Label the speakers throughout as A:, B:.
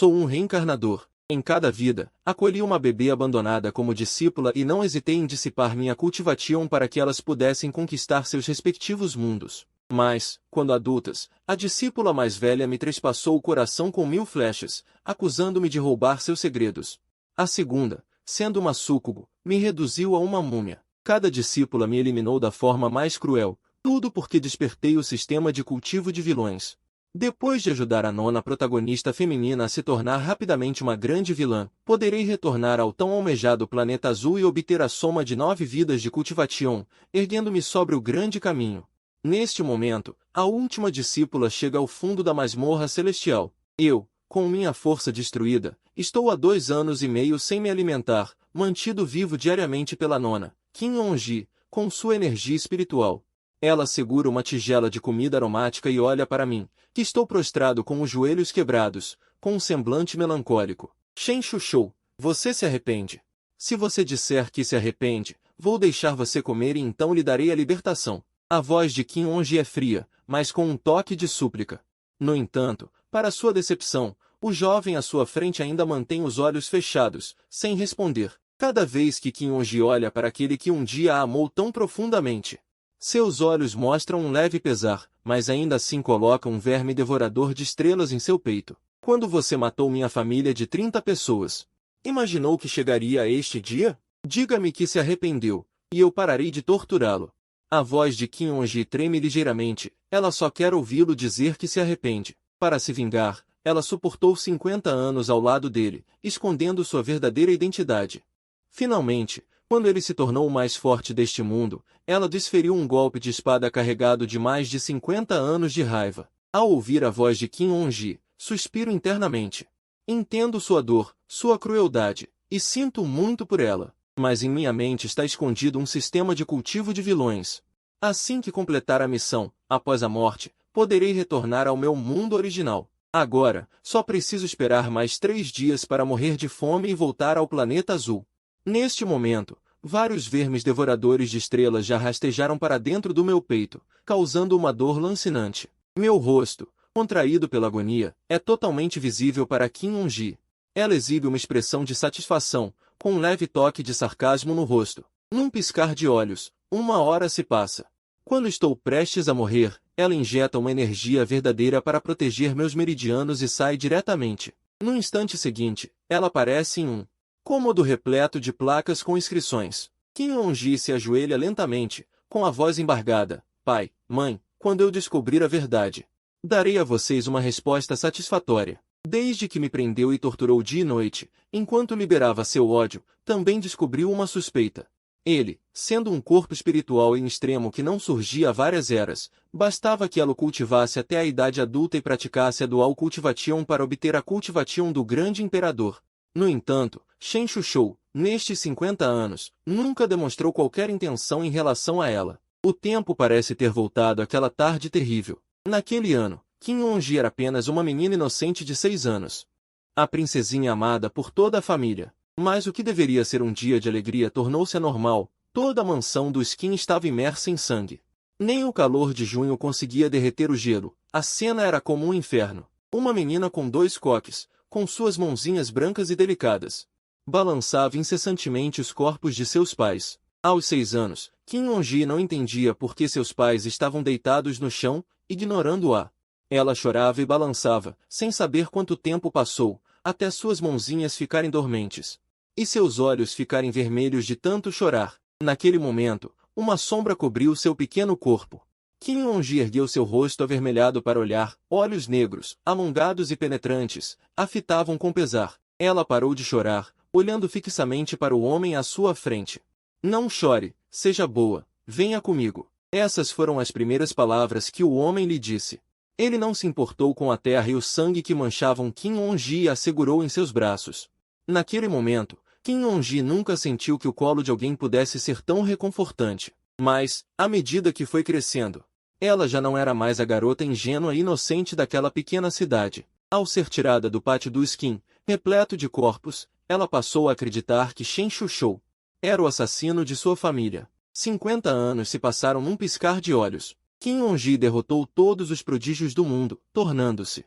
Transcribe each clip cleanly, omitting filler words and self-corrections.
A: Sou um reencarnador. Em cada vida, acolhi uma bebê abandonada como discípula e não hesitei em dissipar minha cultivation para que elas pudessem conquistar seus respectivos mundos. Mas, quando adultas, a discípula mais velha me trespassou o coração com 1000 flechas, acusando-me de roubar seus segredos. A segunda, sendo uma súcubo, me reduziu a uma múmia. Cada discípula me eliminou da forma mais cruel, tudo porque despertei o sistema de cultivo de vilões. Depois de ajudar a nona protagonista feminina a se tornar rapidamente uma grande vilã, poderei retornar ao tão almejado planeta azul e obter a soma de 9 vidas de cultivation, erguendo-me sobre o grande caminho. Neste momento, a última discípula chega ao fundo da masmorra celestial. Eu, com minha força destruída, estou há 2 anos e meio sem me alimentar, mantido vivo diariamente pela nona, Kim On-ji, com sua energia espiritual. Ela segura uma tigela de comida aromática e olha para mim, que estou prostrado com os joelhos quebrados, com um semblante melancólico. Shen Shushou, você se arrepende? Se você disser que se arrepende, vou deixar você comer e então lhe darei a libertação. A voz de Kim On-ji é fria, mas com um toque de súplica. No entanto, para sua decepção, o jovem à sua frente ainda mantém os olhos fechados, sem responder. Cada vez que Kim On-ji olha para aquele que um dia a amou tão profundamente, seus olhos mostram um leve pesar, mas ainda assim coloca um verme devorador de estrelas em seu peito. Quando você matou minha família de 30 pessoas, imaginou que chegaria a este dia? Diga-me que se arrependeu, e eu pararei de torturá-lo. A voz de Kim On-ji treme ligeiramente, ela só quer ouvi-lo dizer que se arrepende. Para se vingar, ela suportou 50 anos ao lado dele, escondendo sua verdadeira identidade. Finalmente, quando ele se tornou o mais forte deste mundo, ela desferiu um golpe de espada carregado de mais de 50 anos de raiva. Ao ouvir a voz de Kim On-ji, suspiro internamente. Entendo sua dor, sua crueldade, e sinto muito por ela. Mas em minha mente está escondido um sistema de cultivo de vilões. Assim que completar a missão, após a morte, poderei retornar ao meu mundo original. Agora, só preciso esperar mais 3 dias para morrer de fome e voltar ao planeta azul. Neste momento, vários vermes devoradores de estrelas já rastejaram para dentro do meu peito, causando uma dor lancinante. Meu rosto, contraído pela agonia, é totalmente visível para Kim On-ji. Ela exibe uma expressão de satisfação, com um leve toque de sarcasmo no rosto. Num piscar de olhos, 1 hora se passa. Quando estou prestes a morrer, ela injeta uma energia verdadeira para proteger meus meridianos e sai diretamente. No instante seguinte, ela aparece em um cômodo repleto de placas com inscrições. Kim On-ji se ajoelha lentamente, com a voz embargada. Pai, mãe, quando eu descobrir a verdade, darei a vocês uma resposta satisfatória. Desde que me prendeu e torturou dia e noite, enquanto liberava seu ódio, também descobriu uma suspeita. Ele, sendo um corpo espiritual em extremo que não surgia há várias eras, bastava que ela o cultivasse até a idade adulta e praticasse a dual cultivation para obter a cultivation do grande imperador. No entanto, Shen Shushou, nestes 50 anos, nunca demonstrou qualquer intenção em relação a ela. O tempo parece ter voltado àquela tarde terrível. Naquele ano, Kim On-ji era apenas uma menina inocente de 6 anos. A princesinha amada por toda a família. Mas o que deveria ser um dia de alegria tornou-se anormal. Toda a mansão dos Kim estava imersa em sangue. Nem o calor de junho conseguia derreter o gelo. A cena era como um inferno. Uma menina com 2 coques, com suas mãozinhas brancas e delicadas, balançava incessantemente os corpos de seus pais. Aos 6 anos, Kim On-ji não entendia por que seus pais estavam deitados no chão, ignorando-a. Ela chorava e balançava, sem saber quanto tempo passou, até suas mãozinhas ficarem dormentes, e seus olhos ficarem vermelhos de tanto chorar. Naquele momento, uma sombra cobriu seu pequeno corpo. Kim On-ji ergueu seu rosto avermelhado para olhar, olhos negros, alongados e penetrantes, a fitavam com pesar. Ela parou de chorar, olhando fixamente para o homem à sua frente. Não chore, seja boa, venha comigo. Essas foram as primeiras palavras que o homem lhe disse. Ele não se importou com a terra e o sangue que manchavam Kim On-ji e a segurou em seus braços. Naquele momento, Kim On-ji nunca sentiu que o colo de alguém pudesse ser tão reconfortante. Mas, à medida que foi crescendo, ela já não era mais a garota ingênua e inocente daquela pequena cidade. Ao ser tirada do pátio do Kim, repleto de corpos, ela passou a acreditar que Shen Shushou era o assassino de sua família. 50 anos se passaram num piscar de olhos. Kim On-ji derrotou todos os prodígios do mundo, tornando-se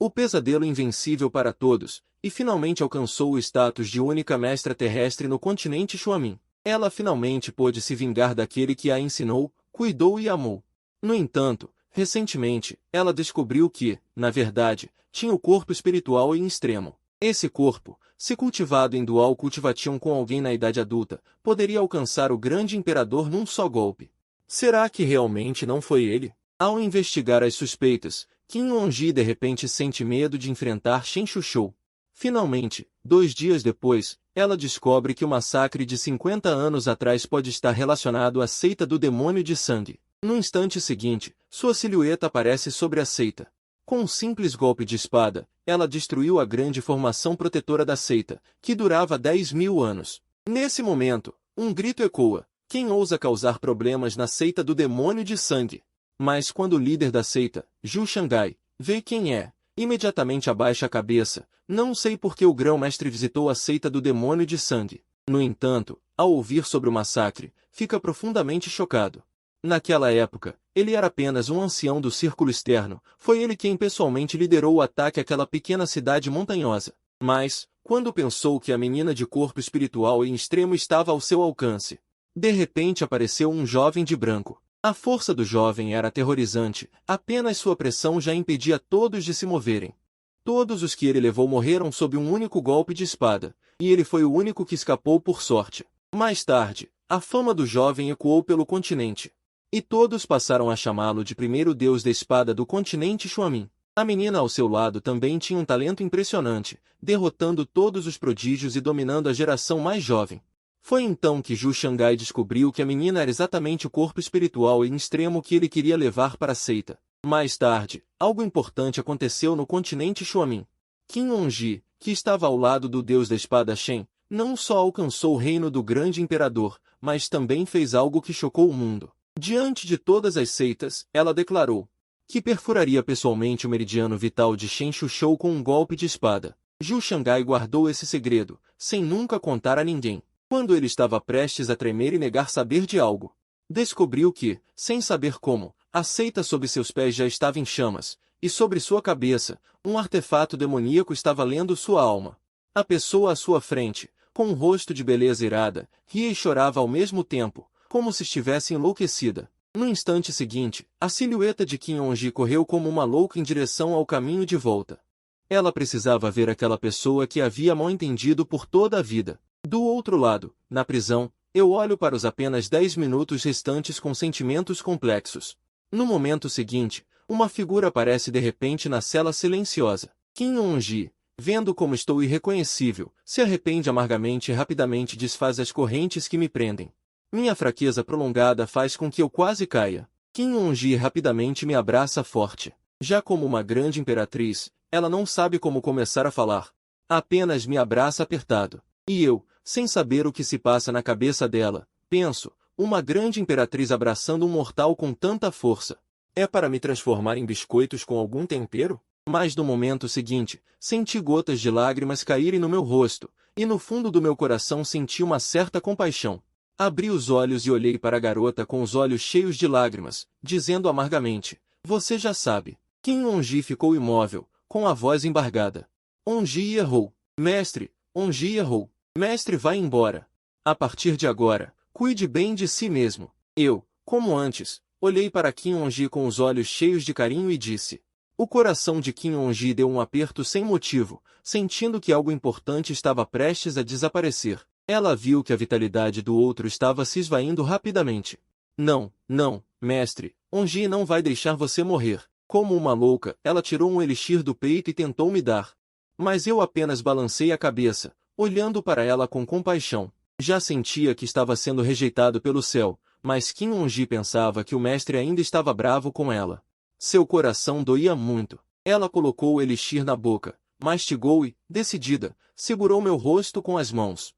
A: o pesadelo invencível para todos, e finalmente alcançou o status de única mestra terrestre no continente Xuamin. Ela finalmente pôde se vingar daquele que a ensinou, cuidou e amou. No entanto, recentemente, ela descobriu que, na verdade, tinha o corpo espiritual em extremo. Esse corpo, se cultivado em dual cultivation com alguém na idade adulta, poderia alcançar o grande imperador num só golpe. Será que realmente não foi ele? Ao investigar as suspeitas, Qin Yongji de repente sente medo de enfrentar Shen Shushou. Finalmente, 2 dias depois, ela descobre que o massacre de 50 anos atrás pode estar relacionado à seita do demônio de sangue. No instante seguinte, sua silhueta aparece sobre a seita. Com um simples golpe de espada, ela destruiu a grande formação protetora da seita, que durava 10.000 anos. Nesse momento, um grito ecoa: quem ousa causar problemas na seita do demônio de sangue? Mas quando o líder da seita, Zhu Shangai, vê quem é, imediatamente abaixa a cabeça. Não sei por que o grão-mestre visitou a seita do demônio de sangue. No entanto, ao ouvir sobre o massacre, fica profundamente chocado. Naquela época, ele era apenas um ancião do círculo externo, foi ele quem pessoalmente liderou o ataque àquela pequena cidade montanhosa. Mas, quando pensou que a menina de corpo espiritual em extremo estava ao seu alcance, de repente apareceu um jovem de branco. A força do jovem era aterrorizante, apenas sua pressão já impedia todos de se moverem. Todos os que ele levou morreram sob um único golpe de espada, e ele foi o único que escapou por sorte. Mais tarde, a fama do jovem ecoou pelo continente. E todos passaram a chamá-lo de primeiro deus da espada do continente Xuamin. A menina ao seu lado também tinha um talento impressionante, derrotando todos os prodígios e dominando a geração mais jovem. Foi então que Zhu Shangai descobriu que a menina era exatamente o corpo espiritual em extremo que ele queria levar para a seita. Mais tarde, algo importante aconteceu no continente Xuamin. Qin Yongji, que estava ao lado do deus da espada Shen, não só alcançou o reino do grande imperador, mas também fez algo que chocou o mundo. Diante de todas as seitas, ela declarou que perfuraria pessoalmente o meridiano vital de Shen Shushou com um golpe de espada. Zhu Shangai guardou esse segredo, sem nunca contar a ninguém. Quando ele estava prestes a tremer e negar saber de algo, descobriu que, sem saber como, a seita sob seus pés já estava em chamas, e sobre sua cabeça, um artefato demoníaco estava lendo sua alma. A pessoa à sua frente, com um rosto de beleza irada, ria e chorava ao mesmo tempo, como se estivesse enlouquecida. No instante seguinte, a silhueta de Qin Yongji correu como uma louca em direção ao caminho de volta. Ela precisava ver aquela pessoa que havia mal entendido por toda a vida. Do outro lado, na prisão, eu olho para os apenas 10 minutos restantes com sentimentos complexos. No momento seguinte, uma figura aparece de repente na cela silenciosa. Qin Yongji, vendo como estou irreconhecível, se arrepende amargamente e rapidamente desfaz as correntes que me prendem. Minha fraqueza prolongada faz com que eu quase caia. Qin Yongji rapidamente me abraça forte. Já como uma grande imperatriz, ela não sabe como começar a falar. Apenas me abraça apertado. E eu, sem saber o que se passa na cabeça dela, penso, uma grande imperatriz abraçando um mortal com tanta força. É para me transformar em biscoitos com algum tempero? Mas no momento seguinte, senti gotas de lágrimas caírem no meu rosto, e no fundo do meu coração senti uma certa compaixão. Abri os olhos e olhei para a garota com os olhos cheios de lágrimas, dizendo amargamente, você já sabe. Qin Yongji ficou imóvel, com a voz embargada. Yongji errou. Mestre, Yongji errou. Mestre, vai embora. A partir de agora, cuide bem de si mesmo. Eu, como antes, olhei para Qin Yongji com os olhos cheios de carinho e disse. O coração de Qin Yongji deu um aperto sem motivo, sentindo que algo importante estava prestes a desaparecer. Ela viu que a vitalidade do outro estava se esvaindo rapidamente. Não, não, mestre, Yongji não vai deixar você morrer. Como uma louca, ela tirou um elixir do peito e tentou me dar. Mas eu apenas balancei a cabeça, olhando para ela com compaixão. Já sentia que estava sendo rejeitado pelo céu, mas Qin Yongji pensava que o mestre ainda estava bravo com ela. Seu coração doía muito. Ela colocou o elixir na boca, mastigou e, decidida, segurou meu rosto com as mãos.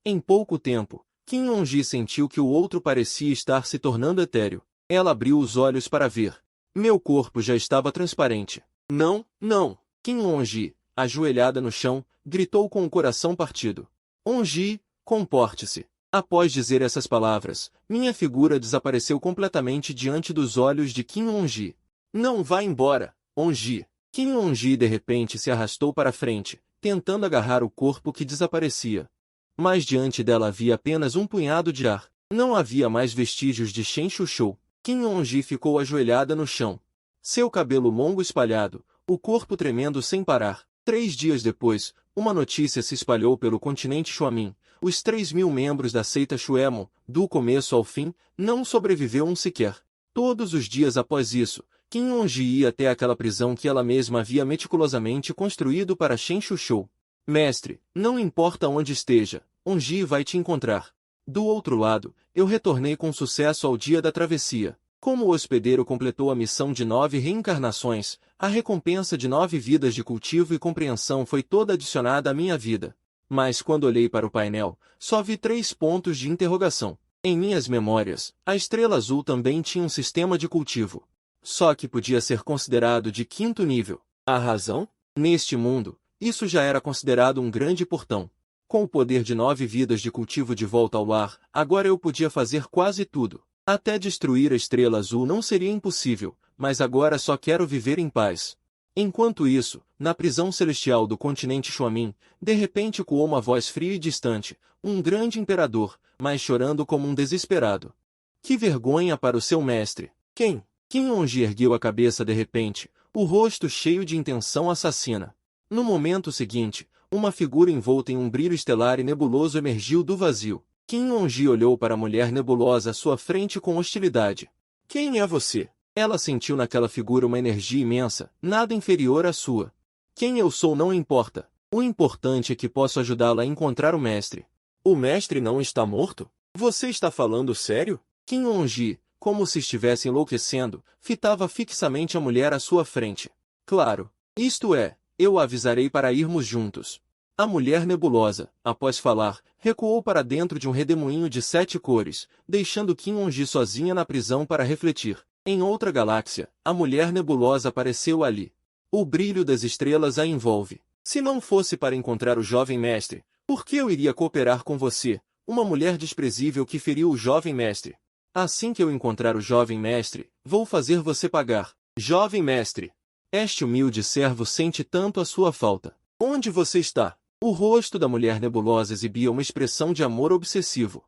A: Em pouco tempo, Qin Yongji sentiu que o outro parecia estar se tornando etéreo. Ela abriu os olhos para ver. Meu corpo já estava transparente. Não, não! Qin Yongji, ajoelhada no chão, gritou com o coração partido. Yongji, comporte-se. Após dizer essas palavras, minha figura desapareceu completamente diante dos olhos de Kim On-ji. Não vá embora, On-ji. Kim On-ji de repente se arrastou para frente, tentando agarrar o corpo que desaparecia. Mas diante dela havia apenas um punhado de ar. Não havia mais vestígios de Shen Shushou. Kim On-ji ficou ajoelhada no chão. Seu cabelo longo espalhado, o corpo tremendo sem parar. 3 dias depois, uma notícia se espalhou pelo continente Xuamin. Os 3.000 membros da seita Xuemon, do começo ao fim, não sobreviveu um sequer. Todos os dias após isso, Kim On-ji ia até aquela prisão que ela mesma havia meticulosamente construído para Shen Shushou. Mestre, não importa onde esteja, On-ji vai te encontrar. Do outro lado, eu retornei com sucesso ao dia da travessia. Como o hospedeiro completou a missão de 9 reencarnações, a recompensa de 9 vidas de cultivo e compreensão foi toda adicionada à minha vida. Mas quando olhei para o painel, só vi 3 pontos de interrogação. Em minhas memórias, a estrela azul também tinha um sistema de cultivo. Só que podia ser considerado de 5º nível. A razão? Neste mundo, isso já era considerado um grande portão. Com o poder de 9 vidas de cultivo de volta ao lar, agora eu podia fazer quase tudo. Até destruir a estrela azul não seria impossível, mas agora só quero viver em paz. Enquanto isso, na prisão celestial do continente Xuamin, de repente ecoou uma voz fria e distante, um grande imperador, mas chorando como um desesperado. Que vergonha para o seu mestre! Quem? Kim On-ji ergueu a cabeça de repente, o rosto cheio de intenção assassina. No momento seguinte, uma figura envolta em um brilho estelar e nebuloso emergiu do vazio. Kim On-ji olhou para a mulher nebulosa à sua frente com hostilidade. Quem é você? Ela sentiu naquela figura uma energia imensa, nada inferior à sua. Quem eu sou não importa. O importante é que posso ajudá-la a encontrar o mestre. O mestre não está morto? Você está falando sério? Kim On-ji, como se estivesse enlouquecendo, fitava fixamente a mulher à sua frente. Claro. Isto é, eu a avisarei para irmos juntos. A mulher nebulosa, após falar, recuou para dentro de um redemoinho de 7 cores, deixando Kim On-ji sozinha na prisão para refletir. Em outra galáxia, a mulher nebulosa apareceu ali. O brilho das estrelas a envolve. Se não fosse para encontrar o jovem mestre, por que eu iria cooperar com você, uma mulher desprezível que feriu o jovem mestre? Assim que eu encontrar o jovem mestre, vou fazer você pagar. Jovem mestre! Este humilde servo sente tanto a sua falta. Onde você está? O rosto da mulher nebulosa exibia uma expressão de amor obsessivo.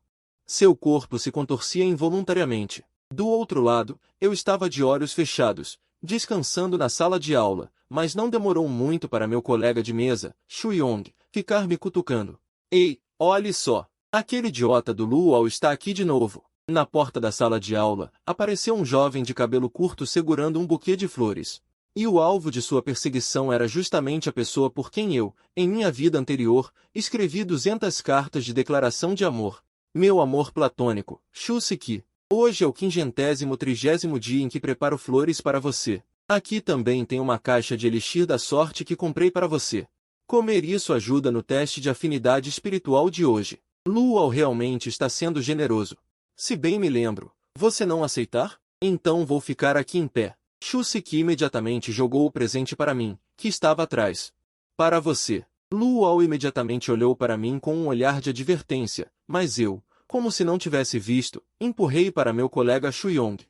A: Seu corpo se contorcia involuntariamente. Do outro lado, eu estava de olhos fechados, descansando na sala de aula, mas não demorou muito para meu colega de mesa, Shu Yong, ficar me cutucando. Ei, olhe só! Aquele idiota do Luau está aqui de novo. Na porta da sala de aula, apareceu um jovem de cabelo curto segurando um buquê de flores. E o alvo de sua perseguição era justamente a pessoa por quem eu, em minha vida anterior, escrevi 200 cartas de declaração de amor. Meu amor platônico, Shu-siki. Hoje é o 530º dia em que preparo flores para você. Aqui também tem uma caixa de elixir da sorte que comprei para você. Comer isso ajuda no teste de afinidade espiritual de hoje. Luau realmente está sendo generoso. Se bem me lembro, você não aceitar? Então vou ficar aqui em pé. Shu-siki imediatamente jogou o presente para mim, que estava atrás. Para você. Luau imediatamente olhou para mim com um olhar de advertência, mas eu, como se não tivesse visto, empurrei para meu colega Shu Yong.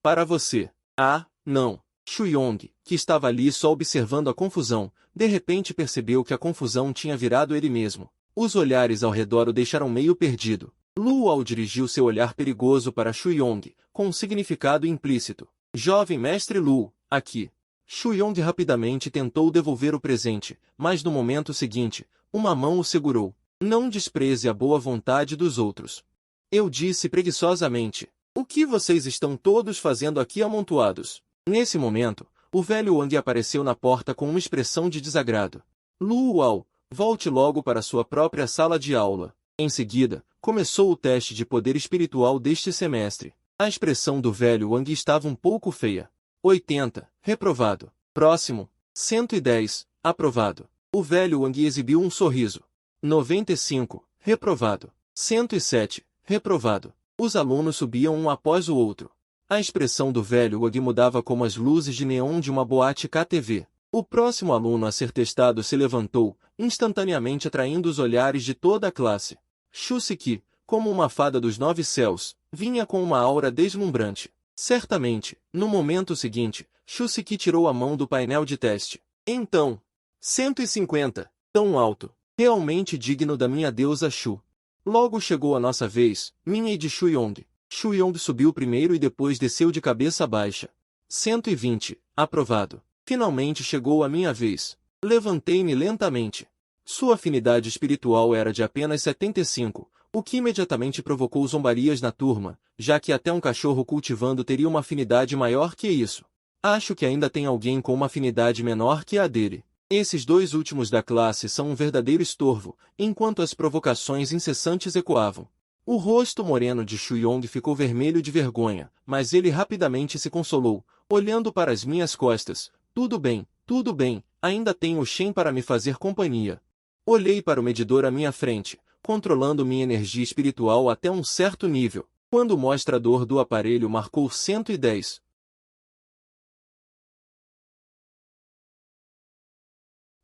A: Para você. Ah, não. Shu Yong, que estava ali só observando a confusão, de repente percebeu que a confusão tinha virado ele mesmo. Os olhares ao redor o deixaram meio perdido. Luau dirigiu seu olhar perigoso para Shu Yong, com um significado implícito. Jovem mestre Lu, aqui. Shu Yong rapidamente tentou devolver o presente, mas no momento seguinte, uma mão o segurou. Não despreze a boa vontade dos outros. Eu disse preguiçosamente. O que vocês estão todos fazendo aqui amontoados? Nesse momento, o velho Wang apareceu na porta com uma expressão de desagrado. Luau, volte logo para sua própria sala de aula. Em seguida, começou o teste de poder espiritual deste semestre. A expressão do velho Wang estava um pouco feia. 80, reprovado. Próximo. 110, aprovado. O velho Wang exibiu um sorriso. 95, reprovado. 107, reprovado. Os alunos subiam um após o outro. A expressão do velho Wang mudava como as luzes de neon de uma boate KTV. O próximo aluno a ser testado se levantou, instantaneamente atraindo os olhares de toda a classe. Shu-siki, como uma fada dos 9 céus, vinha com uma aura deslumbrante. Certamente, no momento seguinte, Shusiki tirou a mão do painel de teste. Então, 150, tão alto, realmente digno da minha deusa Shu. Logo chegou a nossa vez, minha e de Shuyong. Shuyong subiu primeiro e depois desceu de cabeça baixa. 120, aprovado. Finalmente chegou a minha vez. Levantei-me lentamente. Sua afinidade espiritual era de apenas 75, o que imediatamente provocou zombarias na turma, já que até um cachorro cultivando teria uma afinidade maior que isso. Acho que ainda tem alguém com uma afinidade menor que a dele. Esses dois últimos da classe são um verdadeiro estorvo, enquanto as provocações incessantes ecoavam. O rosto moreno de Shuyong ficou vermelho de vergonha, mas ele rapidamente se consolou, olhando para as minhas costas. Tudo bem, ainda tenho o Shen para me fazer companhia. Olhei para o medidor à minha frente, controlando minha energia espiritual até um certo nível, quando o mostrador do aparelho marcou 110.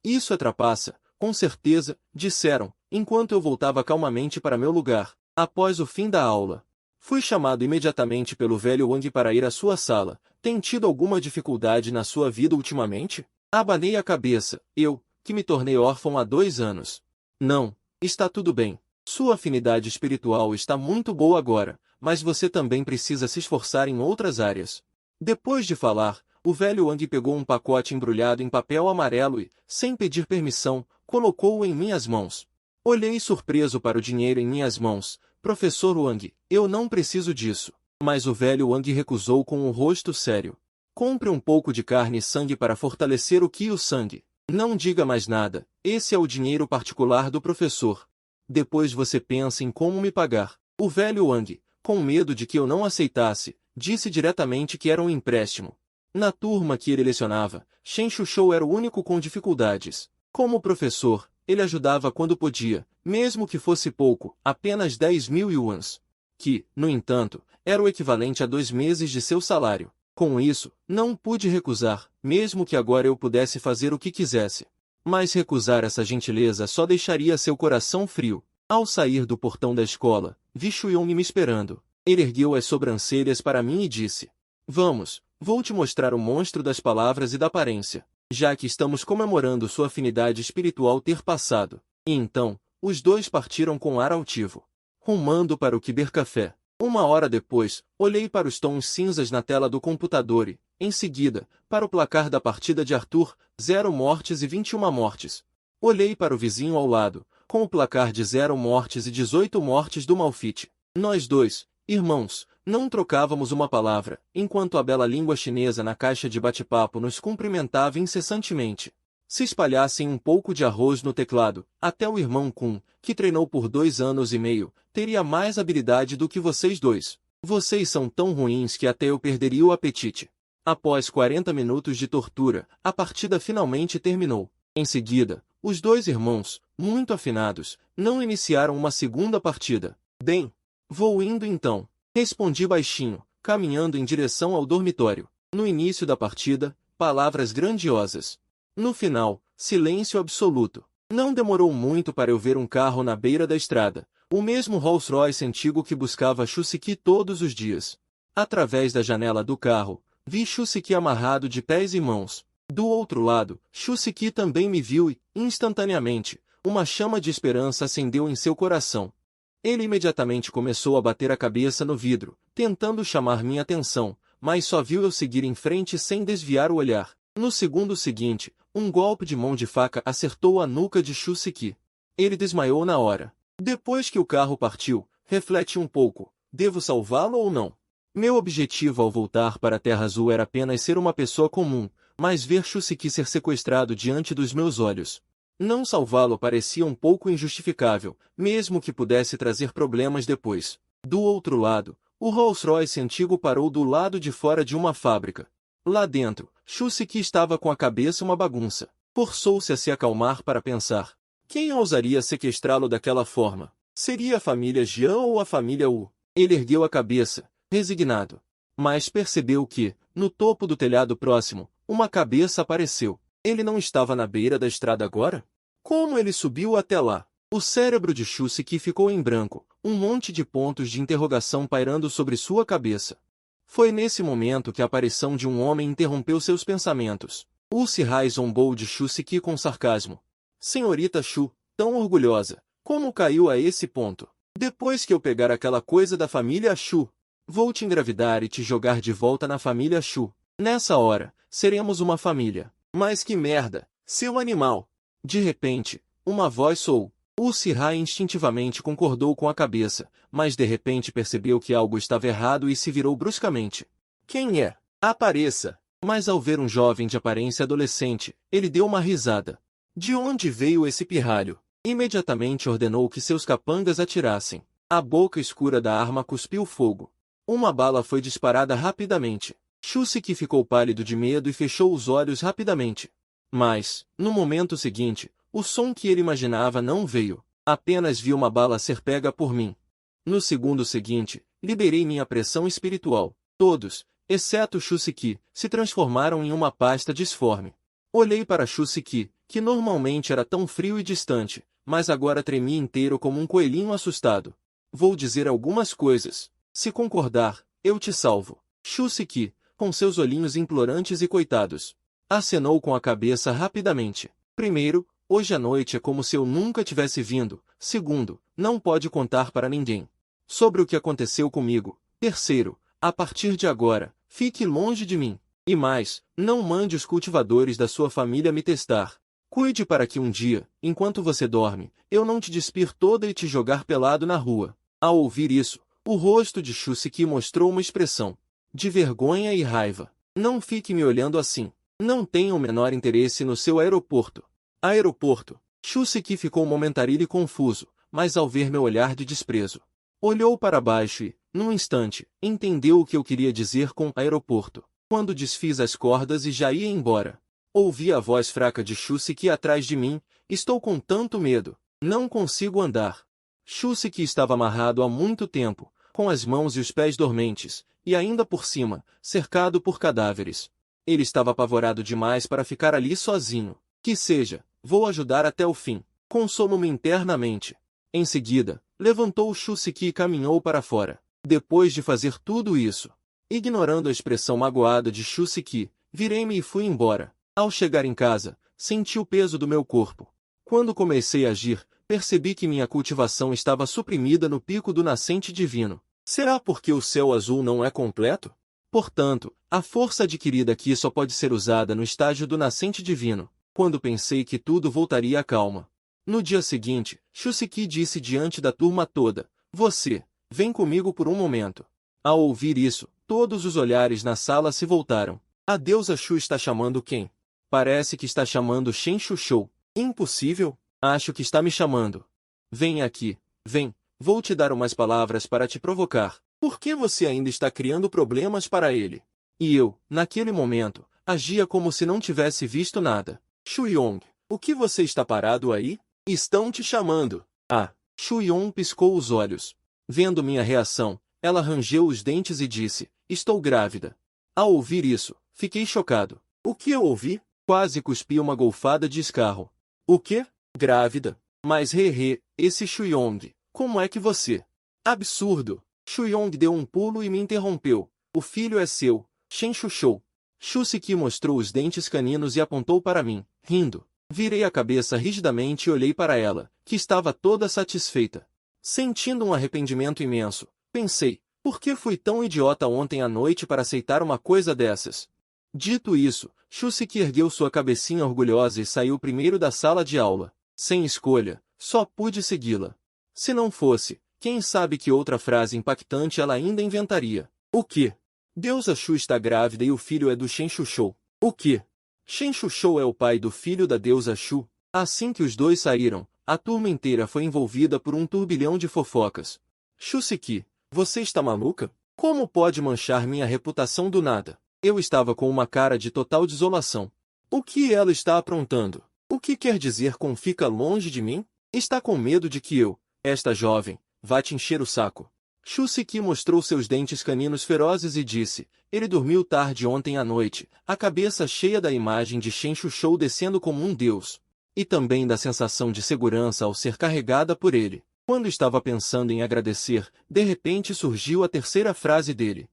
A: Isso é trapaça, com certeza, disseram, enquanto eu voltava calmamente para meu lugar, após o fim da aula. Fui chamado imediatamente pelo velho Wang para ir à sua sala. Tem tido alguma dificuldade na sua vida ultimamente? Abanei a cabeça, que me tornei órfão há 2 anos. Não, está tudo bem. Sua afinidade espiritual está muito boa agora, mas você também precisa se esforçar em outras áreas. Depois de falar, o velho Wang pegou um pacote embrulhado em papel amarelo e, sem pedir permissão, colocou-o em minhas mãos. Olhei surpreso para o dinheiro em minhas mãos. Professor Wang, eu não preciso disso. Mas o velho Wang recusou com o rosto sério. Compre um pouco de carne e sangue para fortalecer o Qi sangue. Não diga mais nada, esse é o dinheiro particular do professor. Depois você pensa em como me pagar. O velho Wang, com medo de que eu não aceitasse, disse diretamente que era um empréstimo. Na turma que ele lecionava, Shen Shushou era o único com dificuldades. Como professor, ele ajudava quando podia, mesmo que fosse pouco, apenas 10.000 yuans. Que, no entanto, era o equivalente a 2 meses de seu salário. Com isso, não pude recusar, mesmo que agora eu pudesse fazer o que quisesse. Mas recusar essa gentileza só deixaria seu coração frio. Ao sair do portão da escola, vi Shuyong me esperando. Ele ergueu as sobrancelhas para mim e disse: Vamos, vou te mostrar o monstro das palavras e da aparência, já que estamos comemorando sua afinidade espiritual ter passado. E então, os dois partiram com ar altivo, rumando para o Cybercafé. 1 hora depois, olhei para os tons cinzas na tela do computador e, em seguida, para o placar da partida de Arthur, 0 mortes e 21 mortes. Olhei para o vizinho ao lado, com o placar de 0 mortes e 18 mortes do Malfit. Nós dois, irmãos, não trocávamos uma palavra, enquanto a bela língua chinesa na caixa de bate-papo nos cumprimentava incessantemente. Se espalhassem um pouco de arroz no teclado, até o irmão Kun, que treinou por 2 anos e meio, teria mais habilidade do que vocês dois. Vocês são tão ruins que até eu perderia o apetite. Após 40 minutos de tortura, a partida finalmente terminou. Em seguida, os dois irmãos, muito afinados, não iniciaram uma segunda partida. Bem, vou indo então, respondi baixinho, caminhando em direção ao dormitório. No início da partida, palavras grandiosas. No final, silêncio absoluto. Não demorou muito para eu ver um carro na beira da estrada, o mesmo Rolls-Royce antigo que buscava Shusiki todos os dias. Através da janela do carro, vi Shusiki amarrado de pés e mãos. Do outro lado, Shusiki também me viu e, instantaneamente, uma chama de esperança acendeu em seu coração. Ele imediatamente começou a bater a cabeça no vidro, tentando chamar minha atenção, mas só viu eu seguir em frente sem desviar o olhar. No segundo seguinte, um golpe de mão de faca acertou a nuca de Shusiki. Ele desmaiou na hora. Depois que o carro partiu, refleti um pouco, devo salvá-lo ou não? Meu objetivo ao voltar para a Terra Azul era apenas ser uma pessoa comum, mas ver Shusiki ser sequestrado diante dos meus olhos. Não salvá-lo parecia um pouco injustificável, mesmo que pudesse trazer problemas depois. Do outro lado, o Rolls-Royce antigo parou do lado de fora de uma fábrica. Lá dentro, Shusiki estava com a cabeça uma bagunça. Forçou-se a se acalmar para pensar. Quem ousaria sequestrá-lo daquela forma? Seria a família Jian ou a família Wu? Ele ergueu a cabeça, resignado. Mas percebeu que, no topo do telhado próximo, uma cabeça apareceu. Ele não estava na beira da estrada agora? Como ele subiu até lá? O cérebro de Shusiki ficou em branco, um monte de pontos de interrogação pairando sobre sua cabeça. Foi nesse momento que a aparição de um homem interrompeu seus pensamentos. Uchiha zombou de Shusiki com sarcasmo. Senhorita Shu, tão orgulhosa, como caiu a esse ponto? Depois que eu pegar aquela coisa da família Shu, vou te engravidar e te jogar de volta na família Shu. Nessa hora, seremos uma família. Mas que merda, seu animal! De repente, uma voz soou. Uchiha instintivamente concordou com a cabeça, mas de repente percebeu que algo estava errado e se virou bruscamente. Quem é? Apareça! Mas ao ver um jovem de aparência adolescente, ele deu uma risada. De onde veio esse pirralho? Imediatamente ordenou que seus capangas atirassem. A boca escura da arma cuspiu fogo. Uma bala foi disparada rapidamente. Shusiki ficou pálido de medo e fechou os olhos rapidamente. Mas, no momento seguinte, o som que ele imaginava não veio. Apenas vi uma bala ser pega por mim. No segundo seguinte, liberei minha pressão espiritual. Todos, exceto Shusiki, se transformaram em uma pasta disforme. Olhei para Shusiki, que normalmente era tão frio e distante, mas agora tremia inteiro como um coelhinho assustado. Vou dizer algumas coisas. Se concordar, eu te salvo. Shusiki, com seus olhinhos implorantes e coitados, acenou com a cabeça rapidamente. Primeiro, hoje à noite é como se eu nunca tivesse vindo. Segundo, não pode contar para ninguém sobre o que aconteceu comigo. Terceiro, a partir de agora, fique longe de mim. E mais, não mande os cultivadores da sua família me testar. Cuide para que um dia, enquanto você dorme, eu não te despir toda e te jogar pelado na rua. Ao ouvir isso, o rosto de Shusiki mostrou uma expressão de vergonha e raiva. Não fique me olhando assim. Não tenho o menor interesse no seu aeroporto. Aeroporto. Shusiki ficou momentarinho confuso, mas ao ver meu olhar de desprezo, olhou para baixo e, num instante, entendeu o que eu queria dizer com aeroporto. Quando desfiz as cordas e já ia embora, ouvi a voz fraca de Shusiki atrás de mim. Estou com tanto medo. Não consigo andar. Shusiki estava amarrado há muito tempo, com as mãos e os pés dormentes, e ainda por cima, cercado por cadáveres. Ele estava apavorado demais para ficar ali sozinho. Que seja, vou ajudar até o fim. Consolo-me internamente. Em seguida, levantou Shusiki e caminhou para fora. Depois de fazer tudo isso, ignorando a expressão magoada de Shusiki, virei-me e fui embora. Ao chegar em casa, senti o peso do meu corpo. Quando comecei a agir, percebi que minha cultivação estava suprimida no pico do nascente divino. Será porque o céu azul não é completo? Portanto, a força adquirida aqui só pode ser usada no estágio do nascente divino, quando pensei que tudo voltaria à calma. No dia seguinte, Shusiki disse diante da turma toda, você, vem comigo por um momento. Ao ouvir isso, todos os olhares na sala se voltaram. A deusa Shu está chamando quem? Parece que está chamando Shen Shushou. Impossível? Acho que está me chamando. Vem aqui, vem, vou te dar umas palavras para te provocar. Por que você ainda está criando problemas para ele? E eu, naquele momento, agia como se não tivesse visto nada. Shu Yong, o que você está parado aí? Estão te chamando. Ah, Shu Yong piscou os olhos. Vendo minha reação, ela rangeu os dentes e disse, estou grávida. Ao ouvir isso, fiquei chocado. O que eu ouvi? Quase cuspi uma golfada de escarro. O quê? Grávida? Mas esse Shu Yong, como é que você? Absurdo! Shu Yong deu um pulo e me interrompeu. O filho é seu, Shen Shushou. Shusiki mostrou os dentes caninos e apontou para mim, rindo. Virei a cabeça rigidamente e olhei para ela, que estava toda satisfeita. Sentindo um arrependimento imenso, pensei, por que fui tão idiota ontem à noite para aceitar uma coisa dessas? Dito isso, Shusiki ergueu sua cabecinha orgulhosa e saiu primeiro da sala de aula. Sem escolha, só pude segui-la. Se não fosse, quem sabe que outra frase impactante ela ainda inventaria. O quê? Deusa Shu está grávida e o filho é do Shen Shushou. O quê? Shen Shushou é o pai do filho da deusa Shu. Assim que os dois saíram, a turma inteira foi envolvida por um turbilhão de fofocas. Shusiki, você está maluca? Como pode manchar minha reputação do nada? Eu estava com uma cara de total desolação. O que ela está aprontando? O que quer dizer com fica longe de mim? Está com medo de que eu, esta jovem, vá te encher o saco. Shusiki mostrou seus dentes caninos ferozes e disse, ele dormiu tarde ontem à noite, a cabeça cheia da imagem de Shen Shushou descendo como um deus. e também da sensação de segurança ao ser carregada por ele. Quando estava pensando em agradecer, de repente surgiu a terceira frase dele.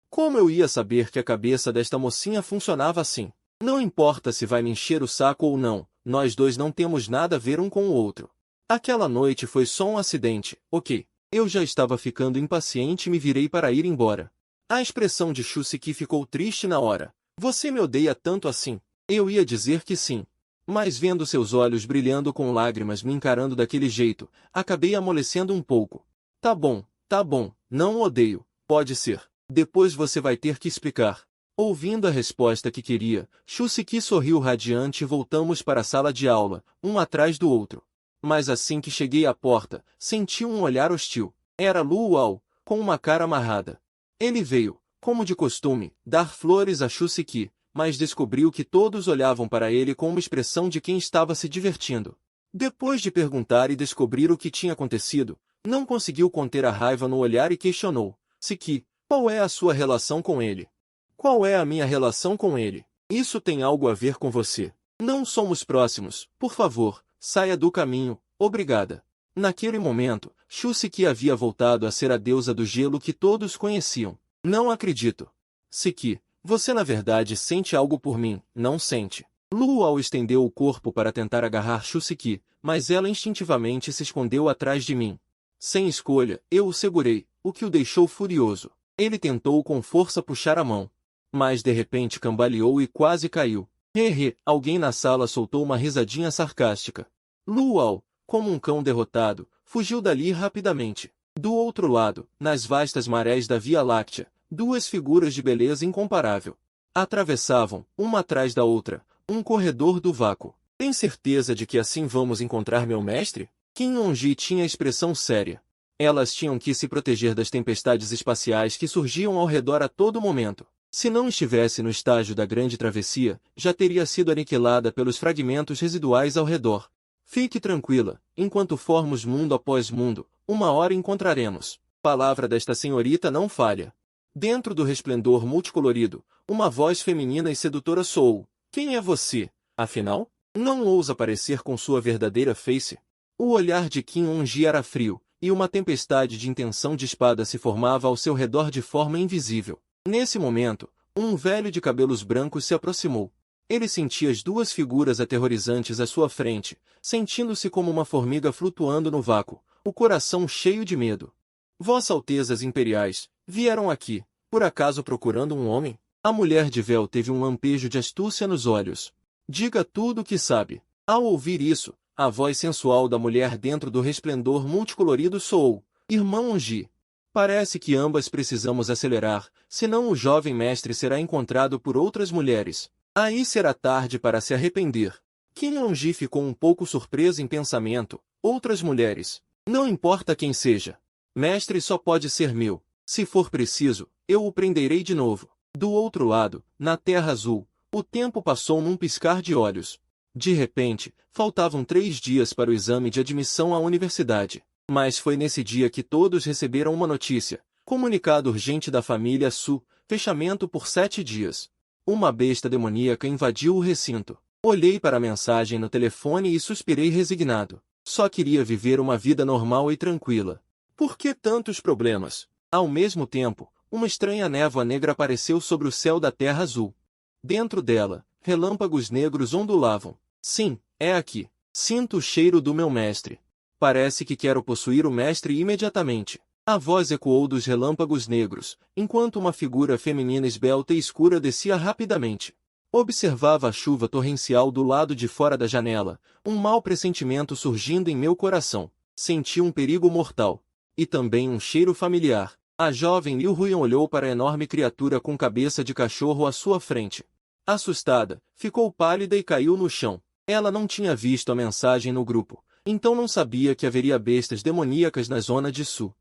A: Como eu ia saber que a cabeça desta mocinha funcionava assim? Não importa se vai me encher o saco ou não, nós dois não temos nada a ver um com o outro. Aquela noite foi só um acidente, ok? Eu já estava ficando impaciente e me virei para ir embora. A expressão de Chusiki ficou triste na hora. Você me odeia tanto assim? Eu ia dizer que sim. Mas vendo seus olhos brilhando com lágrimas me encarando daquele jeito, acabei amolecendo um pouco. Tá bom, não odeio, pode ser. Depois você vai ter que explicar. Ouvindo a resposta que queria, Chusiki sorriu radiante e voltamos para a sala de aula, um atrás do outro. Mas assim que cheguei à porta, senti um olhar hostil. Era Luau, com uma cara amarrada. Ele veio, como de costume, dar flores a Chusiki, mas descobriu que todos olhavam para ele com uma expressão de quem estava se divertindo. Depois de perguntar e descobrir o que tinha acontecido, não conseguiu conter a raiva no olhar e questionou. Siki, qual é a sua relação com ele? Qual é a minha relação com ele? Isso tem algo a ver com você. Não somos próximos, por favor, saia do caminho, obrigada. Naquele momento, Chusiki havia voltado a ser a deusa do gelo que todos conheciam. Não acredito. Siki, você na verdade sente algo por mim, não sente? Luau estendeu o corpo para tentar agarrar Chusiki, mas ela instintivamente se escondeu atrás de mim. Sem escolha, eu o segurei, o que o deixou furioso. Ele tentou com força puxar a mão. Mas de repente cambaleou e quase caiu. Alguém na sala soltou uma risadinha sarcástica. Luau, como um cão derrotado, fugiu dali rapidamente. Do outro lado, nas vastas marés da Via Láctea, duas figuras de beleza incomparável atravessavam, uma atrás da outra, um corredor do vácuo. Tem certeza de que assim vamos encontrar meu mestre? Kim Yong-ji tinha expressão séria. Elas tinham que se proteger das tempestades espaciais que surgiam ao redor a todo momento. Se não estivesse no estágio da grande travessia, já teria sido aniquilada pelos fragmentos residuais ao redor. Fique tranquila, enquanto formos mundo após mundo, uma hora encontraremos. Palavra desta senhorita não falha. Dentro do resplendor multicolorido, uma voz feminina e sedutora soou. Quem é você, afinal? Não ousa aparecer com sua verdadeira face. O olhar de Kim Yong-ji era frio, e uma tempestade de intenção de espada se formava ao seu redor de forma invisível. Nesse momento, um velho de cabelos brancos se aproximou. Ele sentia as duas figuras aterrorizantes à sua frente, sentindo-se como uma formiga flutuando no vácuo, o coração cheio de medo. Vossa Altezas Imperiais, vieram aqui, por acaso procurando um homem? A mulher de véu teve um lampejo de astúcia nos olhos. Diga tudo o que sabe. Ao ouvir isso, a voz sensual da mulher dentro do resplendor multicolorido soou. Irmão Onji. Parece que ambas precisamos acelerar, senão o jovem mestre será encontrado por outras mulheres. Aí será tarde para se arrepender. Kim Yong-ji ficou um pouco surpreso em pensamento. Outras mulheres. Não importa quem seja. Mestre só pode ser meu. Se for preciso, eu o prenderei de novo. Do outro lado, na Terra Azul, o tempo passou num piscar de olhos. De repente, faltavam 3 dias para o exame de admissão à universidade. Mas foi nesse dia que todos receberam uma notícia. Comunicado urgente da família Su, fechamento por 7 dias. Uma besta demoníaca invadiu o recinto. Olhei para a mensagem no telefone e suspirei resignado. Só queria viver uma vida normal e tranquila. Por que tantos problemas? Ao mesmo tempo, uma estranha névoa negra apareceu sobre o céu da Terra Azul. Dentro dela, relâmpagos negros ondulavam. Sim, é aqui. Sinto o cheiro do meu mestre. Parece que quero possuir o mestre imediatamente. A voz ecoou dos relâmpagos negros, enquanto uma figura feminina esbelta e escura descia rapidamente. Observava a chuva torrencial do lado de fora da janela, um mau pressentimento surgindo em meu coração. Senti um perigo mortal. E também um cheiro familiar. A jovem Liu Huyan olhou para a enorme criatura com cabeça de cachorro à sua frente. Assustada, ficou pálida e caiu no chão. Ela não tinha visto a mensagem no grupo. Então não sabia que haveria bestas demoníacas na zona de Sul.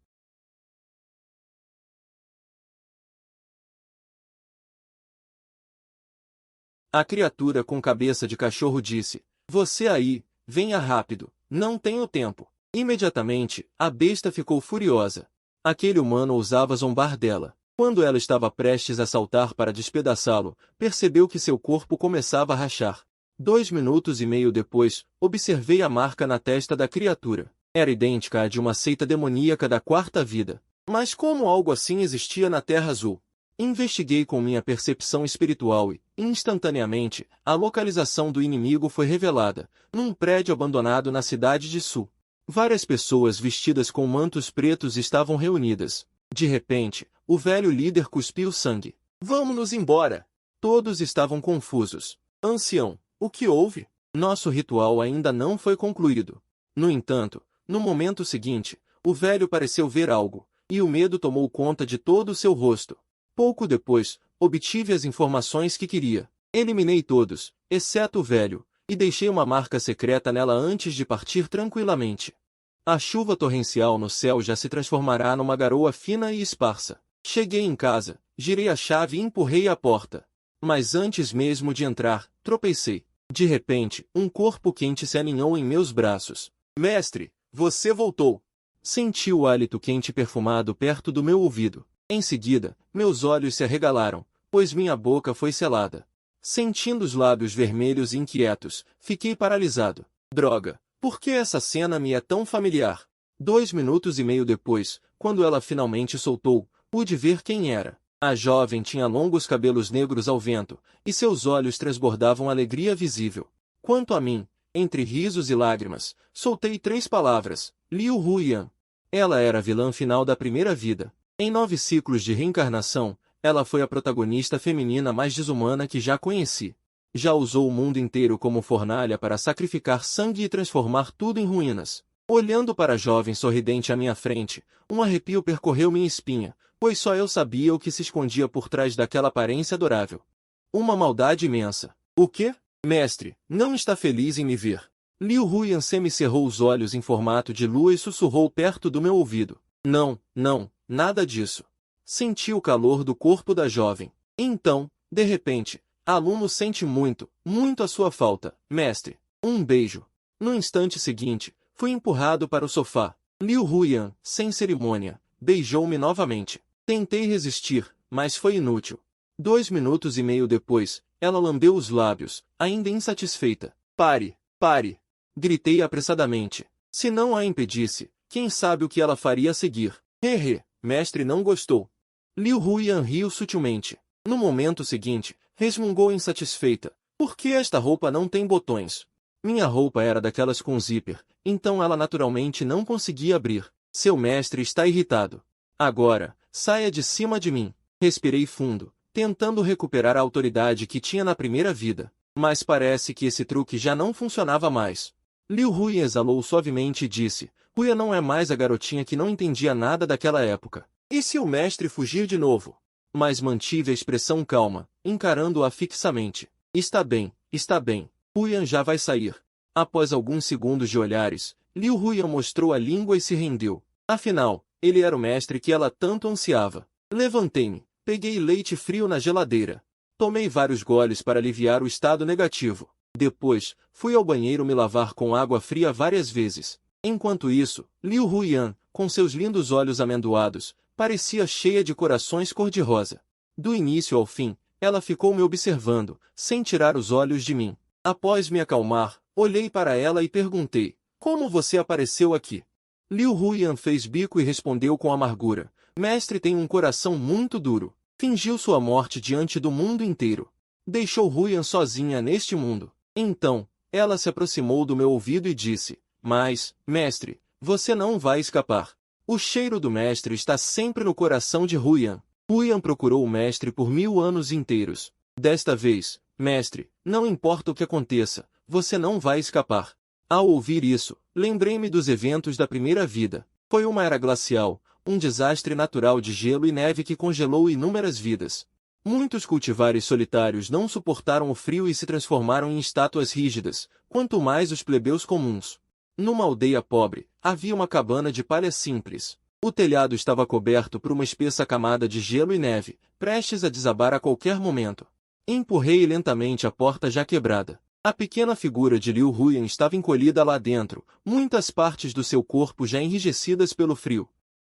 A: A criatura com cabeça de cachorro disse, você aí, venha rápido, não tenho tempo. Imediatamente, a besta ficou furiosa. Aquele humano ousava zombar dela. Quando ela estava prestes a saltar para despedaçá-lo, percebeu que seu corpo começava a rachar. 2 minutos e meio depois, observei a marca na testa da criatura. Era idêntica à de uma seita demoníaca da quarta vida. Mas como algo assim existia na Terra Azul? Investiguei com minha percepção espiritual e, instantaneamente, a localização do inimigo foi revelada, num prédio abandonado na cidade de Su. Várias pessoas vestidas com mantos pretos estavam reunidas. De repente, o velho líder cuspiu sangue. Vamos-nos embora! Todos estavam confusos. Ancião, o que houve? Nosso ritual ainda não foi concluído. No entanto, no momento seguinte, o velho pareceu ver algo, e o medo tomou conta de todo o seu rosto. Pouco depois, obtive as informações que queria. Eliminei todos, exceto o velho, e deixei uma marca secreta nela antes de partir tranquilamente. A chuva torrencial no céu já se transformará numa garoa fina e esparsa. Cheguei em casa, girei a chave e empurrei a porta. Mas antes mesmo de entrar, tropecei. De repente, um corpo quente se aninhou em meus braços. Mestre, você voltou! Senti o hálito quente perfumado perto do meu ouvido. Em seguida, meus olhos se arregalaram, pois minha boca foi selada. Sentindo os lábios vermelhos e inquietos, fiquei paralisado. Droga, por que essa cena me é tão familiar? 2 minutos e meio depois, quando ela finalmente soltou, pude ver quem era. A jovem tinha longos cabelos negros ao vento, e seus olhos transbordavam alegria visível. Quanto a mim, entre risos e lágrimas, soltei 3 palavras: Liu Huyan. Ela era a vilã final da primeira vida. Em 9 ciclos de reencarnação, ela foi a protagonista feminina mais desumana que já conheci. Já usou o mundo inteiro como fornalha para sacrificar sangue e transformar tudo em ruínas. Olhando para a jovem sorridente à minha frente, um arrepio percorreu minha espinha, pois só eu sabia o que se escondia por trás daquela aparência adorável. Uma maldade imensa. O quê? Mestre, não está feliz em me ver? Liu Huyan semicerrou os olhos em formato de lua e sussurrou perto do meu ouvido. Não, não. Nada disso. Senti o calor do corpo da jovem. Então, de repente, aluno sente muito, muito a sua falta, mestre. Um beijo. No instante seguinte, fui empurrado para o sofá. Liu Huyan, sem cerimônia, beijou-me novamente. Tentei resistir, mas foi inútil. 2 minutos e meio depois, ela lambeu os lábios, ainda insatisfeita. Pare, pare! Gritei apressadamente. Se não a impedisse, quem sabe o que ela faria a seguir? Hehe. Mestre não gostou. Liu Huyan riu sutilmente. No momento seguinte, resmungou insatisfeita. Por que esta roupa não tem botões? Minha roupa era daquelas com zíper, então ela naturalmente não conseguia abrir. Seu mestre está irritado. Agora, saia de cima de mim. Respirei fundo, tentando recuperar a autoridade que tinha na primeira vida. Mas parece que esse truque já não funcionava mais. Liu Huyan exalou suavemente e disse: Huyan não é mais a garotinha que não entendia nada daquela época. E se o mestre fugir de novo? Mas mantive a expressão calma, encarando-a fixamente. Está bem, Huyan já vai sair. Após alguns segundos de olhares, Liu Huyan mostrou a língua e se rendeu. Afinal, ele era o mestre que ela tanto ansiava. Levantei-me, peguei leite frio na geladeira. Tomei vários goles para aliviar o estado negativo. Depois, fui ao banheiro me lavar com água fria várias vezes. Enquanto isso, Liu Huyan, com seus lindos olhos amendoados, parecia cheia de corações cor-de-rosa. Do início ao fim, ela ficou me observando, sem tirar os olhos de mim. Após me acalmar, olhei para ela e perguntei: Como você apareceu aqui? Liu Huyan fez bico e respondeu com amargura: Mestre tem um coração muito duro. Fingiu sua morte diante do mundo inteiro. Deixou Huyan sozinha neste mundo. Então, ela se aproximou do meu ouvido e disse: Mas, mestre, você não vai escapar. O cheiro do mestre está sempre no coração de Huyan. Huyan procurou o mestre por 1000 anos inteiros. Desta vez, mestre, não importa o que aconteça, você não vai escapar. Ao ouvir isso, lembrei-me dos eventos da primeira vida. Foi uma era glacial, um desastre natural de gelo e neve que congelou inúmeras vidas. Muitos cultivares solitários não suportaram o frio e se transformaram em estátuas rígidas, quanto mais os plebeus comuns. Numa aldeia pobre, havia uma cabana de palha simples. O telhado estava coberto por uma espessa camada de gelo e neve, prestes a desabar a qualquer momento. Empurrei lentamente a porta já quebrada. A pequena figura de Liu Huyan estava encolhida lá dentro, muitas partes do seu corpo já enrijecidas pelo frio.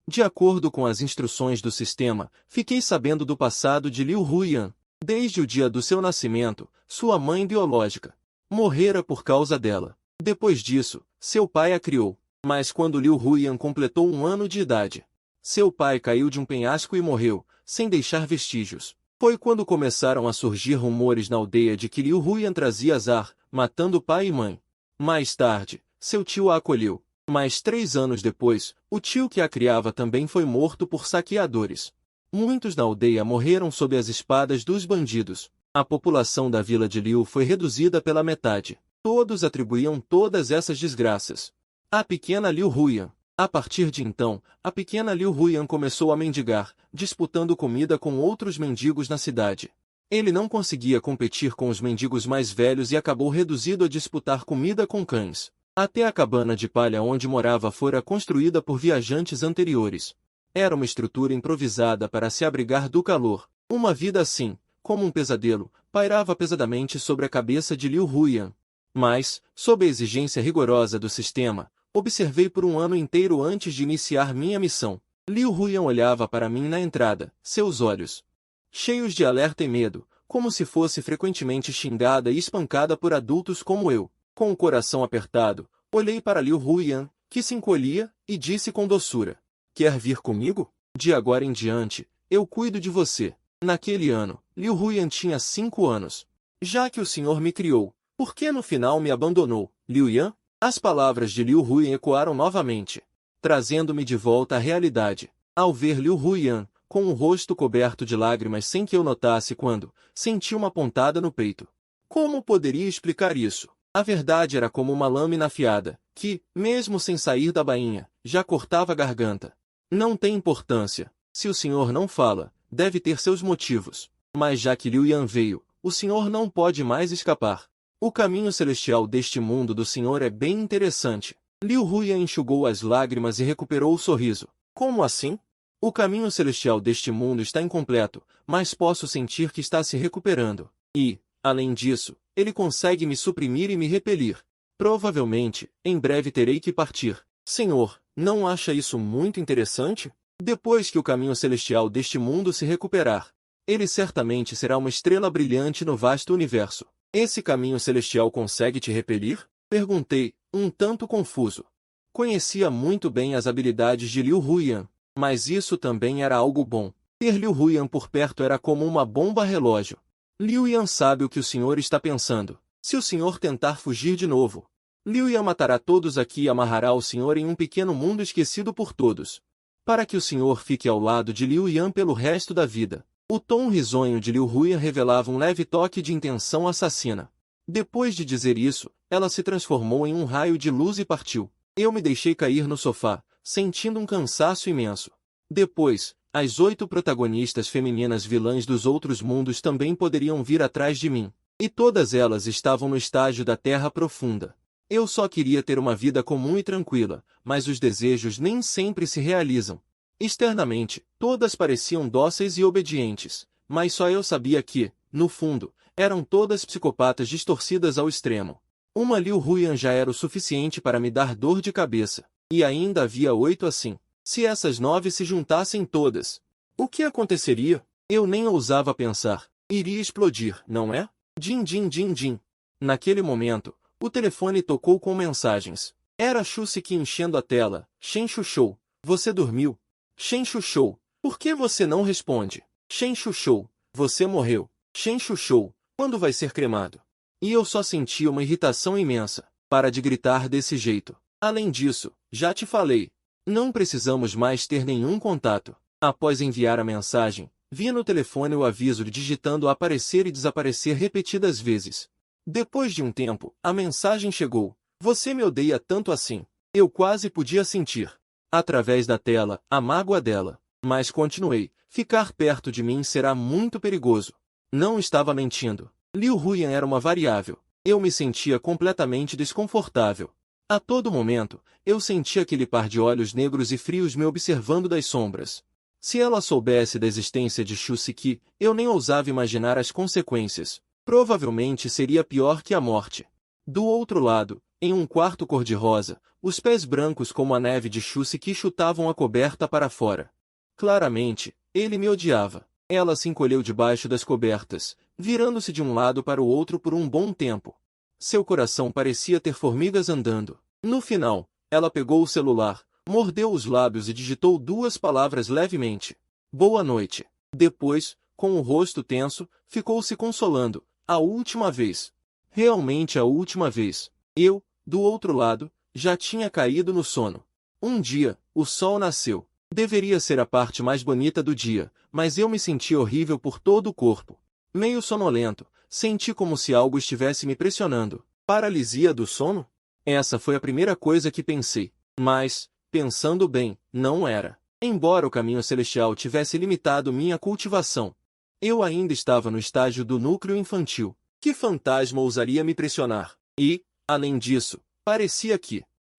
A: De acordo com as instruções do sistema, fiquei sabendo do passado de Liu Huyan. Desde o dia do seu nascimento, sua mãe biológica Morrera por causa dela. Depois disso, seu pai a criou. Mas quando Liu Huyan completou 1 ano de idade, seu pai caiu de um penhasco e morreu, sem deixar vestígios. Foi quando começaram a surgir rumores na aldeia de que Liu Huyan trazia azar, matando pai e mãe. Mais tarde, seu tio a acolheu. Mas 3 anos depois, o tio que a criava também foi morto por saqueadores. Muitos na aldeia morreram sob as espadas dos bandidos. A população da vila de Liu foi reduzida pela metade. Todos atribuíam todas essas desgraças à pequena Liu Huyan. A partir de então, a pequena Liu Huyan começou a mendigar, disputando comida com outros mendigos na cidade. Ele não conseguia competir com os mendigos mais velhos e acabou reduzido a disputar comida com cães. Até a cabana de palha onde morava fora construída por viajantes anteriores. Era uma estrutura improvisada para se abrigar do calor. Uma vida assim, como um pesadelo, pairava pesadamente sobre a cabeça de Liu Huyan. Mas, sob a exigência rigorosa do sistema, observei por 1 ano inteiro antes de iniciar minha missão. Liu Huyan olhava para mim na entrada, seus olhos cheios de alerta e medo, como se fosse frequentemente xingada e espancada por adultos como eu. Com o coração apertado, olhei para Liu Huyan, que se encolhia, e disse com doçura: "Quer vir comigo? De agora em diante, eu cuido de você." Naquele ano, Liu Huyan tinha 5 anos. "Já que o senhor me criou, por que no final me abandonou, Liu Yan?" As palavras de Liu Huyan ecoaram novamente, trazendo-me de volta à realidade. Ao ver Liu Huyan, com o rosto coberto de lágrimas sem que eu notasse quando, senti uma pontada no peito. Como poderia explicar isso? A verdade era como uma lâmina afiada, que, mesmo sem sair da bainha, já cortava a garganta. Não tem importância. Se o senhor não fala, deve ter seus motivos. Mas já que Liu Yan veio, o senhor não pode mais escapar. O caminho celestial deste mundo do senhor é bem interessante. Liu Huyan enxugou as lágrimas e recuperou o sorriso. Como assim? O caminho celestial deste mundo está incompleto, mas posso sentir que está se recuperando. E, além disso, ele consegue me suprimir e me repelir. Provavelmente, em breve terei que partir. Senhor, não acha isso muito interessante? Depois que o caminho celestial deste mundo se recuperar, ele certamente será uma estrela brilhante no vasto universo. Esse caminho celestial consegue te repelir? Perguntei, um tanto confuso. Conhecia muito bem as habilidades de Liu Huyan, mas isso também era algo bom. Ter Liu Huyan por perto era como uma bomba relógio. Liu Yan sabe o que o senhor está pensando. Se o senhor tentar fugir de novo, Liu Yan matará todos aqui e amarrará o senhor em um pequeno mundo esquecido por todos. Para que o senhor fique ao lado de Liu Yan pelo resto da vida. O tom risonho de Liu Huyan revelava um leve toque de intenção assassina. Depois de dizer isso, ela se transformou em um raio de luz e partiu. Eu me deixei cair no sofá, sentindo um cansaço imenso. Depois, as 8 protagonistas femininas vilãs dos outros mundos também poderiam vir atrás de mim. E todas elas estavam no estágio da Terra Profunda. Eu só queria ter uma vida comum e tranquila, mas os desejos nem sempre se realizam. Externamente, todas pareciam dóceis e obedientes, mas só eu sabia que, no fundo, eram todas psicopatas distorcidas ao extremo. Uma Liu Huyan já era o suficiente para me dar dor de cabeça, e ainda havia 8 assim. Se essas 9 se juntassem todas, o que aconteceria? Eu nem ousava pensar. Iria explodir, não é? Din din din din. Naquele momento, o telefone tocou com mensagens. Era Shusiki enchendo a tela. Shen Shushou, você dormiu? Shen Shushou, por que você não responde? Shen Shushou, você morreu. Shen Shushou, quando vai ser cremado? E eu só sentia uma irritação imensa. Para de gritar desse jeito. Além disso, já te falei. Não precisamos mais ter nenhum contato. Após enviar a mensagem, vi no telefone o aviso de digitando aparecer e desaparecer repetidas vezes. Depois de um tempo, a mensagem chegou. Você me odeia tanto assim. Eu quase podia sentir, através da tela, a mágoa dela. Mas continuei. Ficar perto de mim será muito perigoso. Não estava mentindo. Liu Huyan era uma variável. Eu me sentia completamente desconfortável. A todo momento, eu sentia aquele par de olhos negros e frios me observando das sombras. Se ela soubesse da existência de Shusiki, eu nem ousava imaginar as consequências. Provavelmente seria pior que a morte. Do outro lado, em um quarto cor-de-rosa, os pés brancos como a neve de Shusiki chutavam a coberta para fora. Claramente, ele me odiava. Ela se encolheu debaixo das cobertas, virando-se de um lado para o outro por um bom tempo. Seu coração parecia ter formigas andando. No final, ela pegou o celular, mordeu os lábios e digitou 2 palavras levemente. Boa noite. Depois, com o rosto tenso, ficou se consolando. A última vez. Realmente a última vez. Eu, do outro lado, já tinha caído no sono. Um dia, o sol nasceu. Deveria ser a parte mais bonita do dia, mas eu me senti horrível por todo o corpo. Meio sonolento, senti como se algo estivesse me pressionando. Paralisia do sono? Essa foi a primeira coisa que pensei. Mas, pensando bem, não era. Embora o caminho celestial tivesse limitado minha cultivação, eu ainda estava no estágio do núcleo infantil. Que fantasma ousaria me pressionar? E, além disso,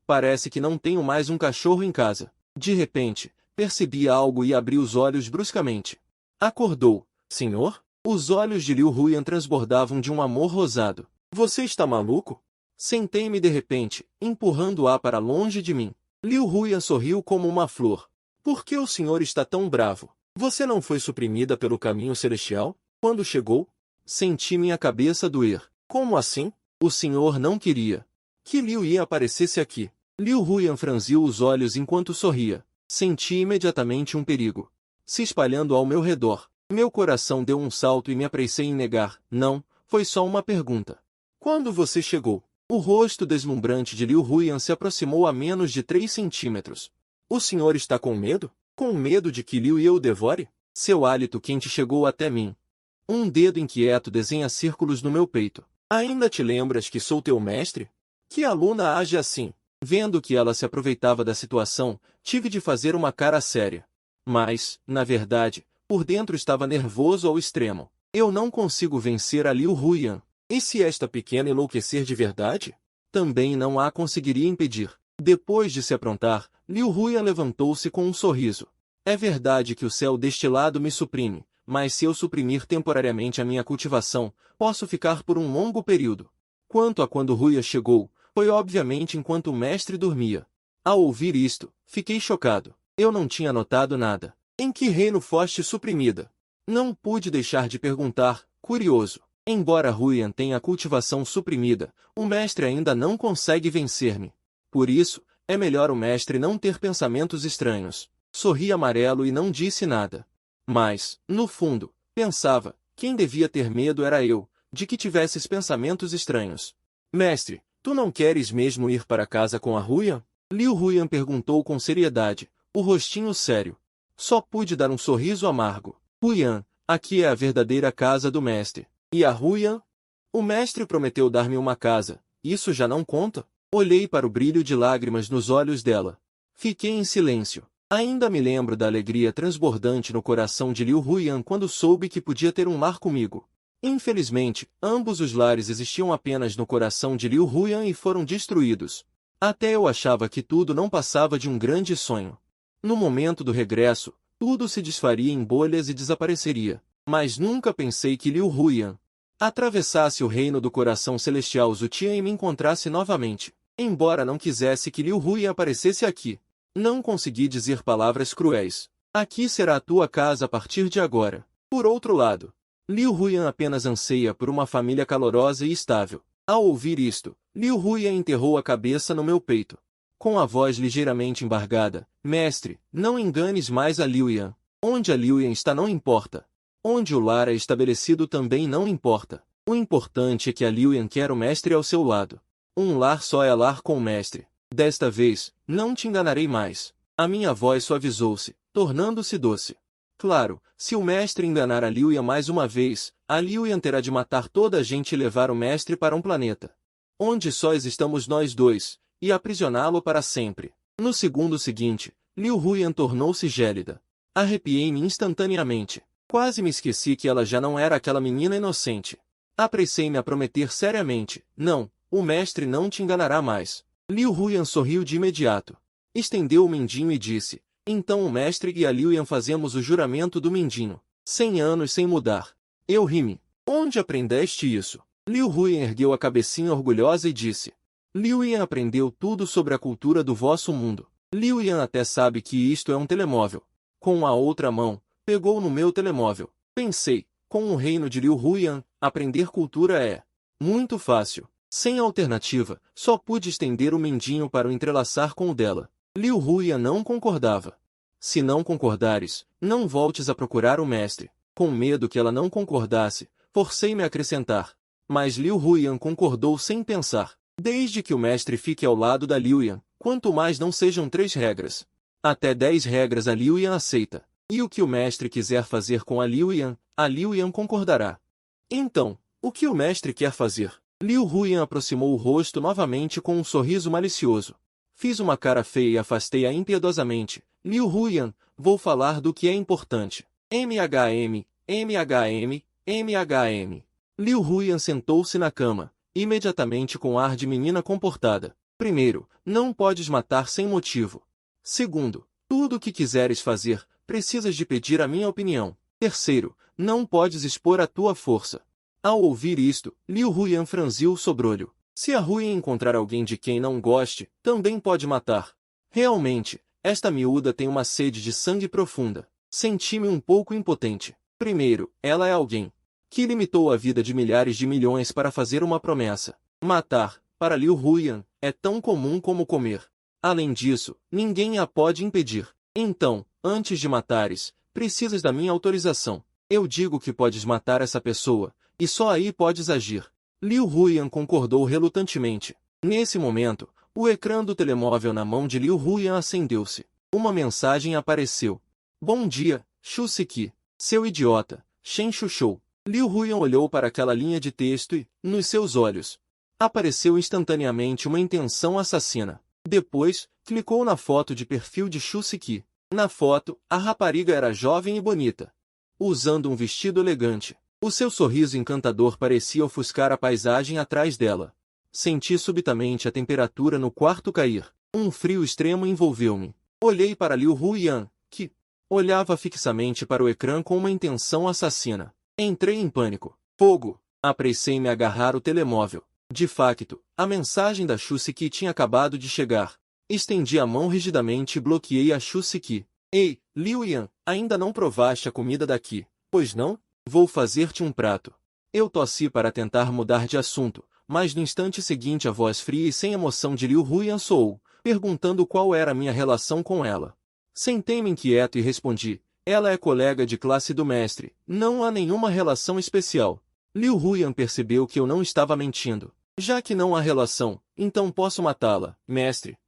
A: parece que não tenho mais um cachorro em casa. De repente, percebi algo e abri os olhos bruscamente. Acordou, senhor? Os olhos de Liu Huyan transbordavam de um amor rosado. Você está maluco? Sentei-me de repente, empurrando-a para longe de mim. Liu Huyan sorriu como uma flor. Por que o senhor está tão bravo? Você não foi suprimida pelo caminho celestial? Quando chegou, senti minha cabeça doer. Como assim? O senhor não queria que Liu Yi aparecesse aqui. Liu Huyan franziu os olhos enquanto sorria. Senti imediatamente um perigo se espalhando ao meu redor. Meu coração deu um salto e me apressei em negar. Não, foi só uma pergunta. Quando você chegou? O rosto deslumbrante de Liu Huyan se aproximou a menos de 3 centímetros. O senhor está com medo? Com medo de que Liu Yi o devore? Seu hálito quente chegou até mim. Um dedo inquieto desenha círculos no meu peito. Ainda te lembras que sou teu mestre? Que aluna age assim? Vendo que ela se aproveitava da situação, tive de fazer uma cara séria. Mas, na verdade, por dentro estava nervoso ao extremo. Eu não consigo vencer a Liu Huyan. E se esta pequena enlouquecer de verdade? Também não a conseguiria impedir. Depois de se aprontar, Liu Huyan levantou-se com um sorriso. É verdade que o céu deste lado me suprime, mas se eu suprimir temporariamente a minha cultivação, posso ficar por um longo período. Quanto a quando Huyan chegou, foi obviamente enquanto o mestre dormia. Ao ouvir isto, fiquei chocado. Eu não tinha notado nada. Em que reino foste suprimida? Não pude deixar de perguntar, curioso. Embora Huyan tenha a cultivação suprimida, o mestre ainda não consegue vencer-me. Por isso, é melhor o mestre não ter pensamentos estranhos. Sorri amarelo e não disse nada. Mas, no fundo, pensava, quem devia ter medo era eu, de que tivesses pensamentos estranhos. Mestre, tu não queres mesmo ir para casa com a Huyan? Liu Huyan perguntou com seriedade, o rostinho sério. Só pude dar um sorriso amargo. Huyan, aqui é a verdadeira casa do mestre. E a Huyan? O mestre prometeu dar-me uma casa. Isso já não conta? Olhei para o brilho de lágrimas nos olhos dela. Fiquei em silêncio. Ainda me lembro da alegria transbordante no coração de Liu Huyan quando soube que podia ter um lar comigo. Infelizmente, ambos os lares existiam apenas no coração de Liu Huyan e foram destruídos. Até eu achava que tudo não passava de um grande sonho. No momento do regresso, tudo se desfaria em bolhas e desapareceria. Mas nunca pensei que Liu Huyan atravessasse o reino do coração celestial Zutian e me encontrasse novamente. Embora não quisesse que Liu Huyan aparecesse aqui, não consegui dizer palavras cruéis. Aqui será a tua casa a partir de agora. Por outro lado, Liu Huyan apenas anseia por uma família calorosa e estável. Ao ouvir isto, Liu Huyan enterrou a cabeça no meu peito. Com a voz ligeiramente embargada, mestre, não enganes mais a Liu Yan. Onde a Liu Yan está não importa. Onde o lar é estabelecido também não importa. O importante é que a Liu Yan quer o mestre ao seu lado. Um lar só é lar com o mestre. Desta vez, não te enganarei mais. A minha voz suavizou-se, tornando-se doce. Claro, se o mestre enganar a Liu Yan mais uma vez, a Liu Yan terá de matar toda a gente e levar o mestre para um planeta onde só estamos nós dois, e aprisioná-lo para sempre. No segundo seguinte, Liu Huyan tornou-se gélida. Arrepiei-me instantaneamente. Quase me esqueci que ela já não era aquela menina inocente. Apressei-me a prometer seriamente, não, o mestre não te enganará mais. Liu Huyan sorriu de imediato. Estendeu o mindinho e disse, então o mestre e a Liu Yan fazemos o juramento do mindinho. 100 anos sem mudar. Eu ri-me. Onde aprendeste isso? Liu Huyan ergueu a cabecinha orgulhosa e disse, Liu Yan aprendeu tudo sobre a cultura do vosso mundo. Liu Yan até sabe que isto é um telemóvel. Com a outra mão, pegou no meu telemóvel. Pensei, com o reino de Liu Huyan, aprender cultura é muito fácil. Sem alternativa, só pude estender o mendinho para o entrelaçar com o dela. Liu Huyan não concordava. Se não concordares, não voltes a procurar o mestre. Com medo que ela não concordasse, forcei-me a acrescentar. Mas Liu Huyan concordou sem pensar. Desde que o mestre fique ao lado da Liu Yan, quanto mais não sejam 3 regras. Até 10 regras a Liu Yan aceita. E o que o mestre quiser fazer com a Liu Yan concordará. Então, o que o mestre quer fazer? Liu Huyan aproximou o rosto novamente com um sorriso malicioso. Fiz uma cara feia e afastei-a impiedosamente. Liu Huyan, vou falar do que é importante. MHM, MHM, MHM. Liu Huyan sentou-se na cama, imediatamente com ar de menina comportada. Primeiro, não podes matar sem motivo. Segundo, tudo o que quiseres fazer, precisas de pedir a minha opinião. Terceiro, não podes expor a tua força. Ao ouvir isto, Liu Huyan franziu o sobrolho. Se a Huyan encontrar alguém de quem não goste, também pode matar. Realmente, esta miúda tem uma sede de sangue profunda. Senti-me um pouco impotente. Primeiro, ela é alguém que limitou a vida de milhares de milhões para fazer uma promessa. Matar, para Liu Huyan, é tão comum como comer. Além disso, ninguém a pode impedir. Então, antes de matares, precisas da minha autorização. Eu digo que podes matar essa pessoa, e só aí podes agir. Liu Huyan concordou relutantemente. Nesse momento, o ecrã do telemóvel na mão de Liu Huyan acendeu-se. Uma mensagem apareceu. Bom dia, Shu Siki. Seu idiota, Shen Shushou. Liu Huyan olhou para aquela linha de texto e, nos seus olhos, apareceu instantaneamente uma intenção assassina. Depois, clicou na foto de perfil de Shu Siki. Na foto, a rapariga era jovem e bonita, usando um vestido elegante. O seu sorriso encantador parecia ofuscar a paisagem atrás dela. Senti subitamente a temperatura no quarto cair. Um frio extremo envolveu-me. Olhei para Liu Huyan, que olhava fixamente para o ecrã com uma intenção assassina. Entrei em pânico. Fogo! Apressei-me a agarrar o telemóvel. De facto, a mensagem da Shu Siki tinha acabado de chegar. Estendi a mão rigidamente e bloqueei a Shu Siki. Ei, Liu Yan, ainda não provaste a comida daqui, pois não? Vou fazer-te um prato. Eu tossi para tentar mudar de assunto, mas no instante seguinte a voz fria e sem emoção de Liu Huyan soou, perguntando qual era a minha relação com ela. Sentei-me inquieto e respondi, ela é colega de classe do mestre, não há nenhuma relação especial. Liu Huyan percebeu que eu não estava mentindo. Já que não há relação, então posso matá-la, mestre.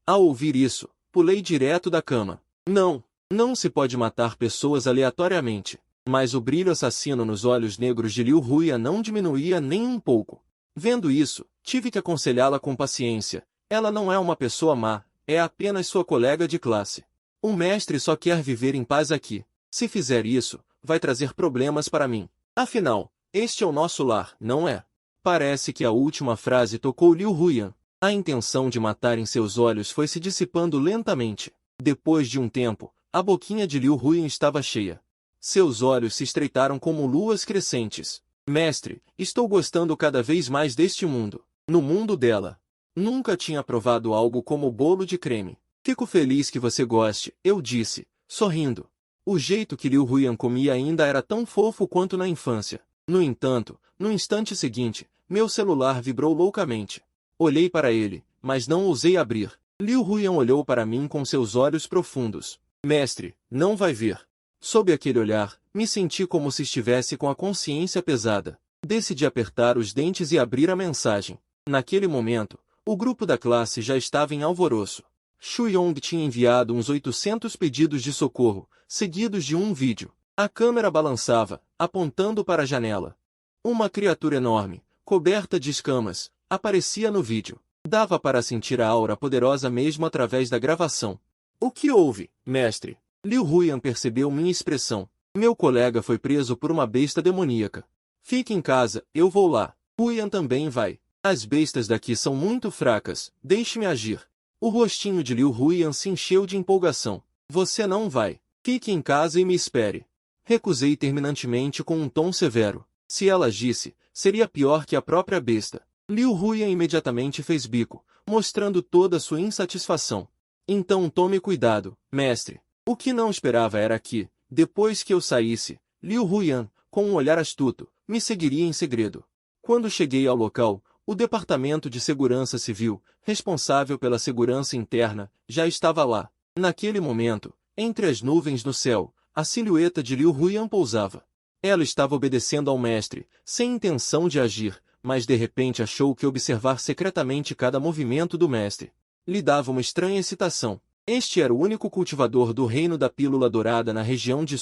A: Ao ouvir isso, pulei direto da cama. Não se pode matar pessoas aleatoriamente. Mas o brilho assassino nos olhos negros de Liu Huyan não diminuía nem um pouco. Vendo isso, tive que aconselhá-la com paciência. Ela não é uma pessoa má, é apenas sua colega de classe. O mestre só quer viver em paz aqui. Se fizer isso, vai trazer problemas para mim. Afinal, este é o nosso lar, não é? Parece que a última frase tocou Liu Huyan. A intenção de matar em seus olhos foi se dissipando lentamente. Depois de um tempo, a boquinha de Liu Huyan estava cheia. Seus olhos se estreitaram como luas crescentes. Mestre, estou gostando cada vez mais deste mundo. No mundo dela. Nunca tinha provado algo como bolo de creme. Fico feliz que você goste, eu disse, sorrindo. O jeito que Liu Huyan comia ainda era tão fofo quanto na infância. No entanto, no instante seguinte, meu celular vibrou loucamente. Olhei para ele, mas não ousei abrir. Liu Huyan olhou para mim com seus olhos profundos. Mestre, não vai ver. Sob aquele olhar, me senti como se estivesse com a consciência pesada. Decidi apertar os dentes e abrir a mensagem. Naquele momento, o grupo da classe já estava em alvoroço. Shu Yong tinha enviado uns 800 pedidos de socorro, seguidos de um vídeo. A câmera balançava, apontando para a janela. Uma criatura enorme, coberta de escamas, aparecia no vídeo. Dava para sentir a aura poderosa mesmo através da gravação. O que houve, mestre? Liu Huyan percebeu minha expressão. Meu colega foi preso por uma besta demoníaca. Fique em casa, eu vou lá. Huyan também vai. As bestas daqui são muito fracas, deixe-me agir. O rostinho de Liu Huyan se encheu de empolgação. Você não vai. Fique em casa e me espere. Recusei terminantemente com um tom severo. Se ela agisse, seria pior que a própria besta. Liu Huyan imediatamente fez bico, mostrando toda sua insatisfação. Então tome cuidado, mestre. O que não esperava era que, depois que eu saísse, Liu Huyan, com um olhar astuto, me seguiria em segredo. Quando cheguei ao local, O Departamento de Segurança Civil, responsável pela segurança interna, já estava lá. Naquele momento, entre as nuvens no céu, a silhueta de Liu Huiyan pousava. Ela estava obedecendo ao mestre, sem intenção de agir, mas de repente achou que observar secretamente cada movimento do mestre lhe dava uma estranha excitação. Este era o único cultivador do reino da pílula dourada na região de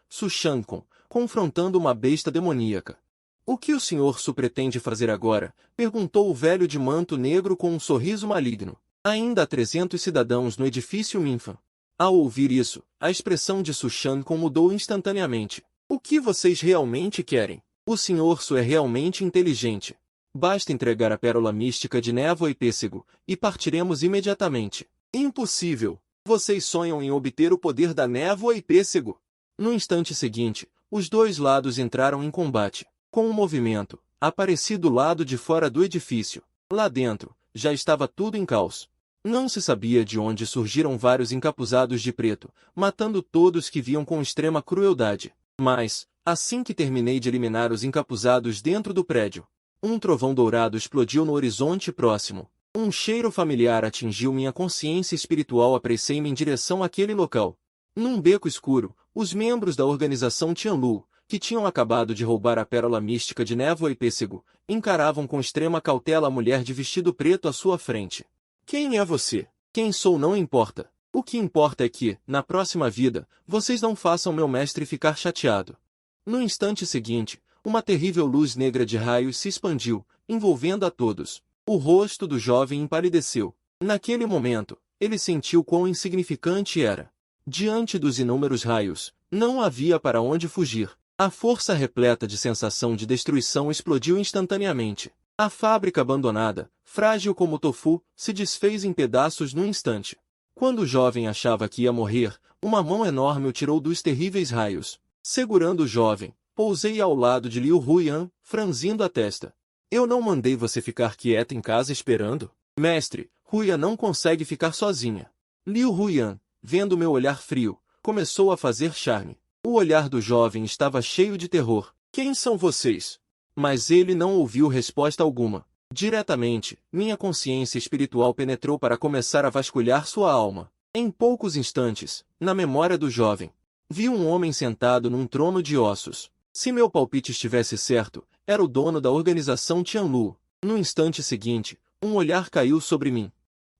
A: Sushankon, confrontando uma besta demoníaca. O que o Sr. Su pretende fazer agora? Perguntou o velho de manto negro com um sorriso maligno. Ainda há 300 cidadãos no edifício Minfan. Ao ouvir isso, a expressão de Sushankon mudou instantaneamente. O que vocês realmente querem? O Sr. Su é realmente inteligente. Basta entregar a pérola mística de névoa e pêssego, e partiremos imediatamente. Impossível! Vocês sonham em obter o poder da névoa e pêssego. No instante seguinte, os dois lados entraram em combate. Com um movimento, apareci do lado de fora do edifício. Lá dentro, já estava tudo em caos. Não se sabia de onde surgiram vários encapuzados de preto, matando todos que viam com extrema crueldade. Mas, assim que terminei de eliminar os encapuzados dentro do prédio, um trovão dourado explodiu no horizonte próximo. Um cheiro familiar atingiu minha consciência espiritual. Apressei-me em direção àquele local. Num beco escuro, os membros da organização Tianlu, que tinham acabado de roubar a pérola mística de névoa e pêssego, encaravam com extrema cautela a mulher de vestido preto à sua frente. Quem é você? Quem sou não importa. O que importa é que, na próxima vida, vocês não façam meu mestre ficar chateado. No instante seguinte, uma terrível luz negra de raios se expandiu, envolvendo a todos. O rosto do jovem empalideceu. Naquele momento, ele sentiu quão insignificante era. Diante dos inúmeros raios, não havia para onde fugir. A força repleta de sensação de destruição explodiu instantaneamente. A fábrica abandonada, frágil como tofu, se desfez em pedaços num instante. Quando o jovem achava que ia morrer, uma mão enorme o tirou dos terríveis raios. Segurando o jovem, pousei ao lado de Liu Huiyan, franzindo a testa. Eu não mandei você ficar quieta em casa esperando? Mestre, Huiyan não consegue ficar sozinha. Liu Huiyan, vendo meu olhar frio, começou a fazer charme. O olhar do jovem estava cheio de terror. Quem são vocês? Mas ele não ouviu resposta alguma. Diretamente, minha consciência espiritual penetrou para começar a vasculhar sua alma. Em poucos instantes, na memória do jovem, vi um homem sentado num trono de ossos. Se meu palpite estivesse certo, era o dono da organização Tianlu. No instante seguinte, um olhar caiu sobre mim.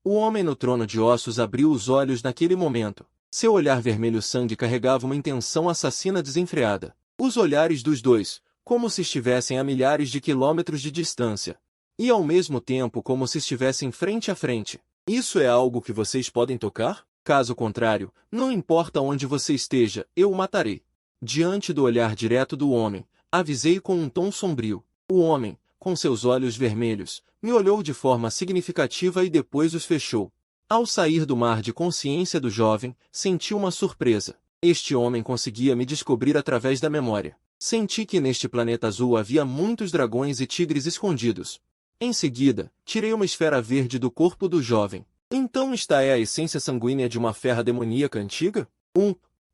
A: O homem no trono de ossos abriu os olhos naquele momento. Seu olhar vermelho sangue carregava uma intenção assassina desenfreada. Os olhares dos dois, como se estivessem a milhares de quilômetros de distância. E ao mesmo tempo como se estivessem frente a frente. Isso é algo que vocês podem tocar? Caso contrário, não importa onde você esteja, eu o matarei. Diante do olhar direto do homem, avisei com um tom sombrio. O homem, com seus olhos vermelhos, me olhou de forma significativa e depois os fechou. Ao sair do mar de consciência do jovem, senti uma surpresa. Este homem conseguia me descobrir através da memória. Senti que neste planeta azul havia muitos dragões e tigres escondidos. Em seguida, tirei uma esfera verde do corpo do jovem. Então esta é a essência sanguínea de uma fera demoníaca antiga?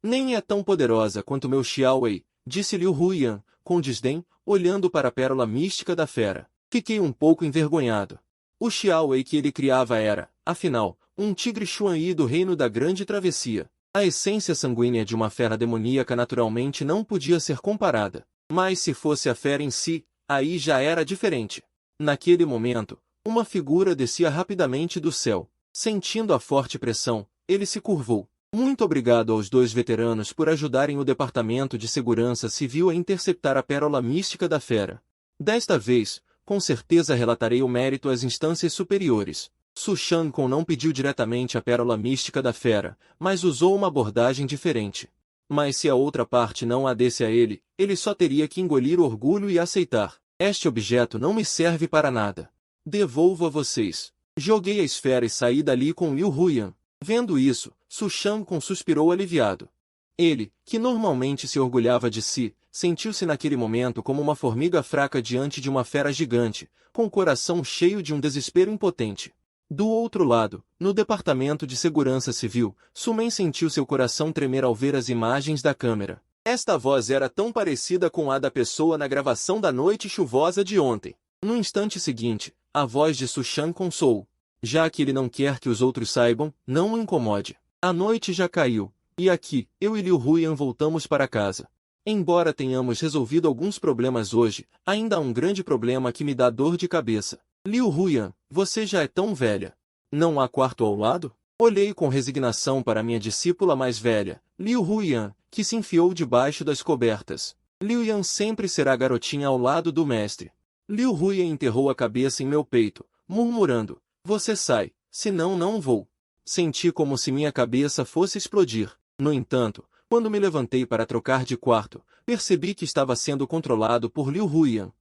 A: Nem é tão poderosa quanto meu Xiao Wei, disse Liu Huiyan, com desdém, olhando para a pérola mística da fera. Fiquei um pouco envergonhado. O Xiao Wei que ele criava era, afinal, um tigre Xuanyi do reino da Grande Travessia. A essência sanguínea de uma fera demoníaca naturalmente não podia ser comparada. Mas se fosse a fera em si, aí já era diferente. Naquele momento, uma figura descia rapidamente do céu. Sentindo a forte pressão, ele se curvou. Muito obrigado aos dois veteranos por ajudarem o Departamento de Segurança Civil a interceptar a pérola mística da fera. Desta vez, com certeza relatarei o mérito às instâncias superiores. Sushankon não pediu diretamente a pérola mística da fera, mas usou uma abordagem diferente. Mas se a outra parte não a desse a ele, ele só teria que engolir o orgulho e aceitar. Este objeto não me serve para nada. Devolvo a vocês. Joguei a esfera e saí dali com Liu Huiyan. Vendo isso, Sushankon suspirou aliviado. Ele, que normalmente se orgulhava de si, sentiu-se naquele momento como uma formiga fraca diante de uma fera gigante, com o coração cheio de um desespero impotente. Do outro lado, no Departamento de Segurança Civil, Sumen sentiu seu coração tremer ao ver as imagens da câmera. Esta voz era tão parecida com a da pessoa na gravação da noite chuvosa de ontem. No instante seguinte, A voz de Sushan consou. Já que ele não quer que os outros saibam, não o incomode. A noite já caiu, e aqui, eu e Liu Huyan voltamos para casa. Embora tenhamos resolvido alguns problemas hoje, ainda há um grande problema que me dá dor de cabeça. Liu Huyan, você já é tão velha. Não há quarto ao lado? Olhei com resignação para minha discípula mais velha, Liu Huyan, que se enfiou debaixo das cobertas. Liu Yan sempre será a garotinha ao lado do mestre. Liu Huyan enterrou a cabeça em meu peito, murmurando, você sai, senão não vou. Senti como se minha cabeça fosse explodir. No entanto, quando me levantei para trocar de quarto, percebi que estava sendo controlado por Liu Huyan.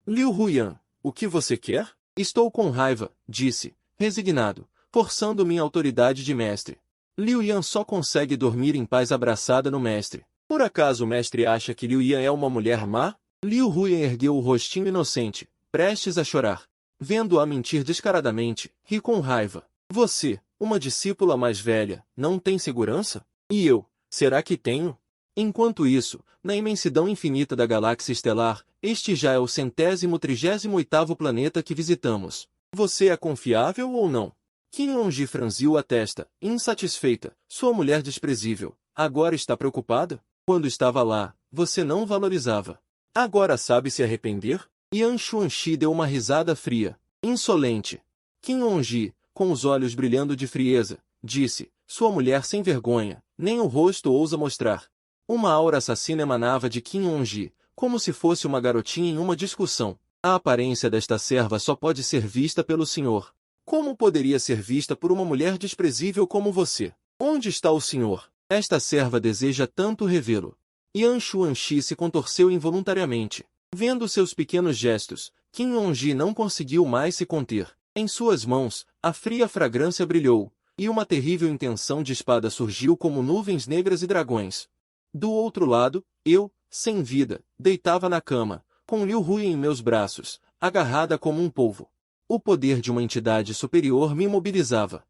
A: Liu Huyan, o que você quer? Estou com raiva, disse, resignado, forçando minha autoridade de mestre. Liu Yan só consegue dormir em paz abraçada no mestre. Por acaso o mestre acha que Liu Yan é uma mulher má? Liu Huyan ergueu o rostinho inocente, prestes a chorar. Vendo-a mentir descaradamente, ri com raiva. Você, uma discípula mais velha, não tem segurança? E eu, será que tenho? Enquanto isso, na imensidão infinita da galáxia estelar, este já é o 138º planeta que visitamos. Você é confiável ou não? Qin Longji franziu a testa, insatisfeita. Sua mulher desprezível, agora está preocupada? Quando estava lá, você não valorizava. Agora sabe se arrepender? Yan Xuanxi deu uma risada fria. Insolente. Qin Longji, com os olhos brilhando de frieza, disse, sua mulher sem vergonha, nem o rosto ousa mostrar. Uma aura assassina emanava de Qin Longji, como se fosse uma garotinha em uma discussão. A aparência desta serva só pode ser vista pelo senhor. Como poderia ser vista por uma mulher desprezível como você? Onde está o senhor? Esta serva deseja tanto revê-lo. Yan Xuanxi se contorceu involuntariamente. Vendo seus pequenos gestos, Qin Longji não conseguiu mais se conter. Em suas mãos, a fria fragrância brilhou, e uma terrível intenção de espada surgiu como nuvens negras e dragões. Do outro lado, eu, sem vida, deitava na cama, com Liu Huyan em meus braços, agarrada como um polvo. O poder de uma entidade superior me imobilizava.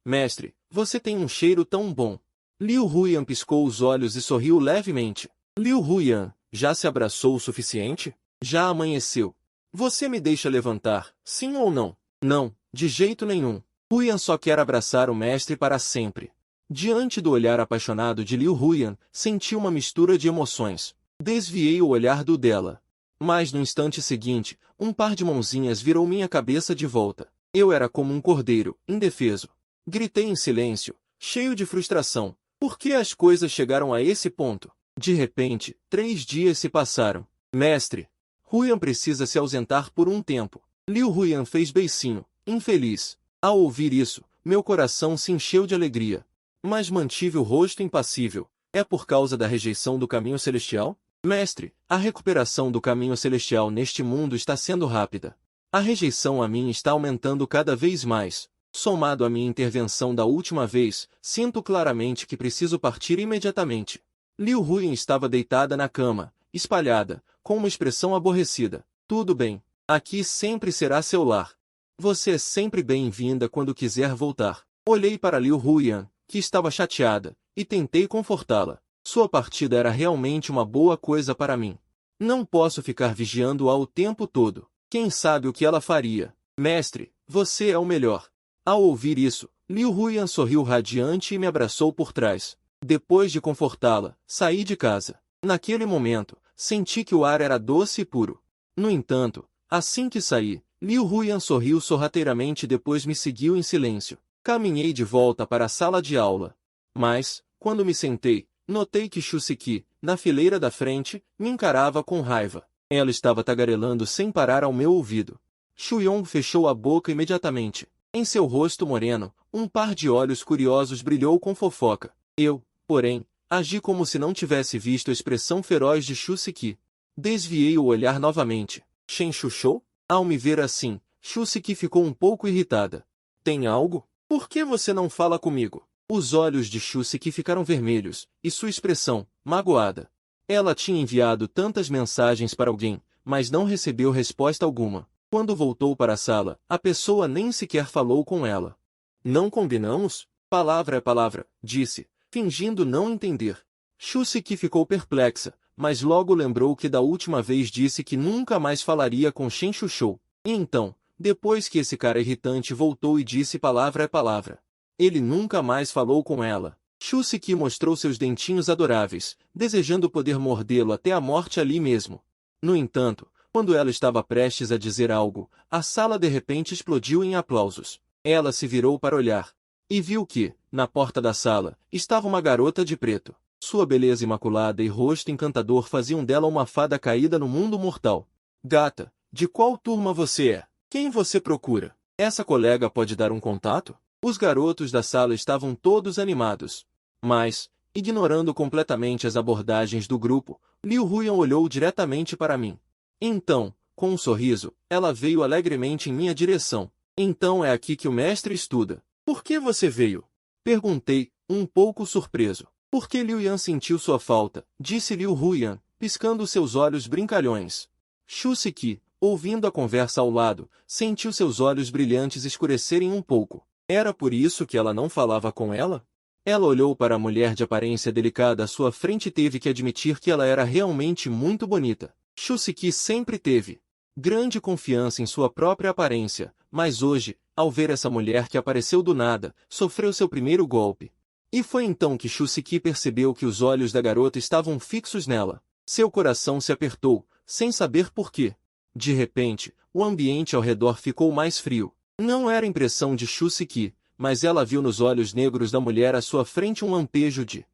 A: Mestre, você tem um cheiro tão bom. Liu Huyan piscou os olhos e sorriu levemente. Liu Huyan, já se abraçou o suficiente? Já amanheceu. Você me deixa levantar, sim ou não? Não, de jeito nenhum. Huyan só quer abraçar o mestre para sempre. Diante do olhar apaixonado de Liu Huyan, senti uma mistura de emoções. Desviei o olhar do dela. Mas no instante seguinte, um par de mãozinhas virou minha cabeça de volta. Eu era como um cordeiro, indefeso. Gritei em silêncio, cheio de frustração. Por que as coisas chegaram a esse ponto? De repente, 3 dias se passaram. Mestre, Huyan precisa se ausentar por um tempo. Liu Huyan fez beicinho, infeliz. Ao ouvir isso, meu coração se encheu de alegria. Mas mantive o rosto impassível. É por causa da rejeição do caminho celestial? Mestre, a recuperação do caminho celestial neste mundo está sendo rápida. A rejeição a mim está aumentando cada vez mais. Somado à minha intervenção da última vez, sinto claramente que preciso partir imediatamente. Liu Huyan estava deitada na cama, espalhada, com uma expressão aborrecida. Tudo bem. Aqui sempre será seu lar. Você é sempre bem-vinda quando quiser voltar. Olhei para Liu Huyan, que estava chateada, e tentei confortá-la. Sua partida era realmente uma boa coisa para mim. Não posso ficar vigiando-a o tempo todo. Quem sabe o que ela faria? Mestre, você é o melhor. Ao ouvir isso, Liu Huyan sorriu radiante e me abraçou por trás. Depois de confortá-la, saí de casa. Naquele momento, senti que o ar era doce e puro. No entanto, assim que saí, Liu Huyan sorriu sorrateiramente e depois me seguiu em silêncio. Caminhei de volta para a sala de aula. Mas, quando me sentei, notei que Shusiki, na fileira da frente, me encarava com raiva. Ela estava tagarelando sem parar ao meu ouvido. Shuyong fechou a boca imediatamente. Em seu rosto moreno, um par de olhos curiosos brilhou com fofoca. Eu, porém, agi como se não tivesse visto a expressão feroz de Shusiki. Desviei o olhar novamente. Shen chuchou? Ao me ver assim, Shusiki ficou um pouco irritada. Tem algo? Por que você não fala comigo? Os olhos de Shusiki ficaram vermelhos, e sua expressão, magoada. Ela tinha enviado tantas mensagens para alguém, mas não recebeu resposta alguma. Quando voltou para a sala, a pessoa nem sequer falou com ela. Não combinamos? Palavra é palavra, disse, fingindo não entender. Shusiki ficou perplexa, mas logo lembrou que da última vez disse que nunca mais falaria com Shen Chuchou. E então, Depois que esse cara irritante voltou e disse palavra é palavra. Ele nunca mais falou com ela. Shusiki mostrou seus dentinhos adoráveis, desejando poder mordê-lo até a morte ali mesmo. No entanto, quando ela estava prestes a dizer algo, a sala de repente explodiu em aplausos. Ela se virou para olhar. E viu que, na porta da sala, estava uma garota de preto. Sua beleza imaculada e rosto encantador faziam dela uma fada caída no mundo mortal. Gata, de qual turma você é? Quem você procura? Essa colega pode dar um contato? Os garotos da sala estavam todos animados. Mas, ignorando completamente as abordagens do grupo, Liu Huyan olhou diretamente para mim. Então, com um sorriso, ela veio alegremente em minha direção. Então é aqui que o mestre estuda. Por que você veio? Perguntei, um pouco surpreso. Porque Liu Yan sentiu sua falta, disse Liu Huyan, piscando seus olhos brincalhões. Shusiki, ouvindo a conversa ao lado, sentiu seus olhos brilhantes escurecerem um pouco. Era por isso que ela não falava com ela? Ela olhou para a mulher de aparência delicada à sua frente e teve que admitir que ela era realmente muito bonita. Shusiki sempre teve grande confiança em sua própria aparência, mas hoje, ao ver essa mulher que apareceu do nada, sofreu seu primeiro golpe. E foi então que Shusiki percebeu que os olhos da garota estavam fixos nela. Seu coração se apertou, sem saber por quê. De repente, o ambiente ao redor ficou mais frio. Não era impressão de Shusiki, mas ela viu nos olhos negros da mulher à sua frente um lampejo de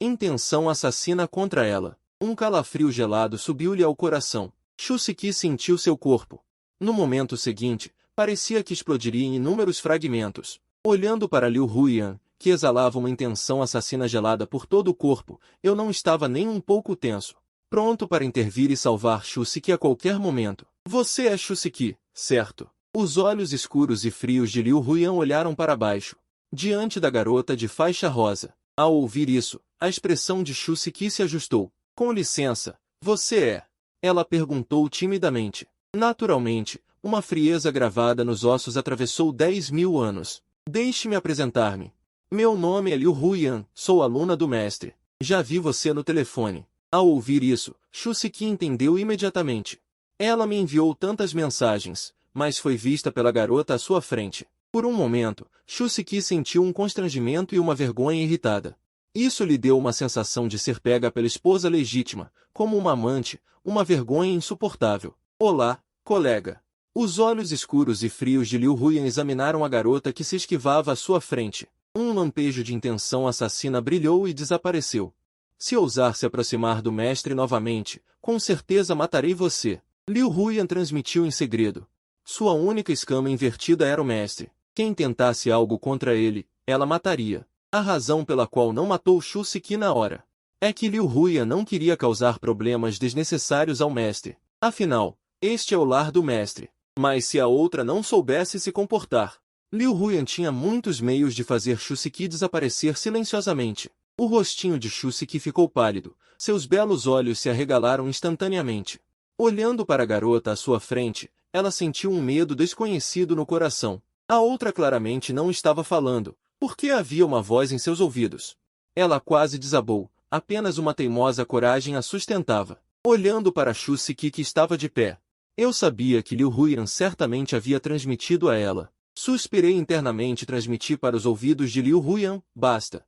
A: intenção assassina contra ela. Um calafrio gelado subiu-lhe ao coração. Shusiki sentiu seu corpo. No momento seguinte, parecia que explodiria em inúmeros fragmentos. Olhando para Liu Huyan, que exalava uma intenção assassina gelada por todo o corpo, eu não estava nem um pouco tenso. Pronto para intervir e salvar Shusiki a qualquer momento. Você é Shusiki, certo? Os olhos escuros e frios de Liu Huyan olharam para baixo, diante da garota de faixa rosa. Ao ouvir isso, a expressão de Shusiki se ajustou. Com licença, você é? Ela perguntou timidamente. Naturalmente, uma frieza gravada nos ossos atravessou 10.000 anos. Deixe-me apresentar-me. Meu nome é Liu Huyan, sou aluna do mestre. Já vi você no telefone. Ao ouvir isso, Shusiki entendeu imediatamente. Ela me enviou tantas mensagens, mas foi vista pela garota à sua frente. Por um momento, Shusiki sentiu um constrangimento e uma vergonha irritada. Isso lhe deu uma sensação de ser pega pela esposa legítima, como uma amante, uma vergonha insuportável. Olá, colega. Os olhos escuros e frios de Liu Huyan examinaram a garota que se esquivava à sua frente. Um lampejo de intenção assassina brilhou e desapareceu. Se ousar se aproximar do mestre novamente, com certeza matarei você. Liu Huyan transmitiu em segredo. Sua única escama invertida era o mestre. Quem tentasse algo contra ele, ela mataria. A razão pela qual não matou Shusiki na hora é que Liu Huyan não queria causar problemas desnecessários ao mestre. Afinal, este é o lar do mestre. Mas se a outra não soubesse se comportar, Liu Huyan tinha muitos meios de fazer Shusiki desaparecer silenciosamente. O rostinho de Shusiki ficou pálido, seus belos olhos se arregalaram instantaneamente. Olhando para a garota à sua frente, ela sentiu um medo desconhecido no coração. A outra claramente não estava falando, porque havia uma voz em seus ouvidos. Ela quase desabou, apenas uma teimosa coragem a sustentava. Olhando para Shusiki que estava de pé, eu sabia que Liu Huyan certamente havia transmitido a ela. Suspirei internamente e transmiti para os ouvidos de Liu Huyan, basta.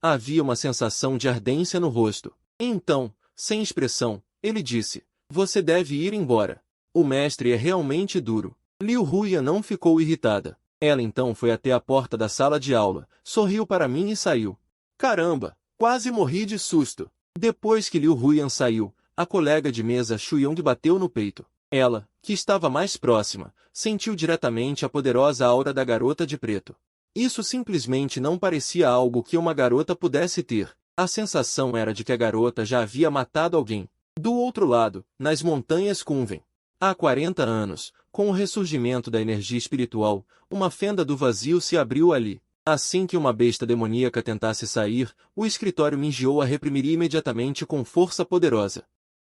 A: Havia uma sensação de ardência no rosto. Então, sem expressão, ele disse, você deve ir embora. O mestre é realmente duro. Liu Huyan não ficou irritada. Ela então foi até a porta da sala de aula, sorriu para mim e saiu. Caramba, quase morri de susto. Depois que Liu Huyan saiu, a colega de mesa Xu Yong bateu no peito. Ela, que estava mais próxima, sentiu diretamente a poderosa aura da garota de preto. Isso simplesmente não parecia algo que uma garota pudesse ter. A sensação era de que a garota já havia matado alguém. Do outro lado, nas montanhas Kunven, há 40 anos, com o ressurgimento da energia espiritual, uma fenda do vazio se abriu ali. Assim que uma besta demoníaca tentasse sair, o escritório Minjiou a reprimiria imediatamente com força poderosa.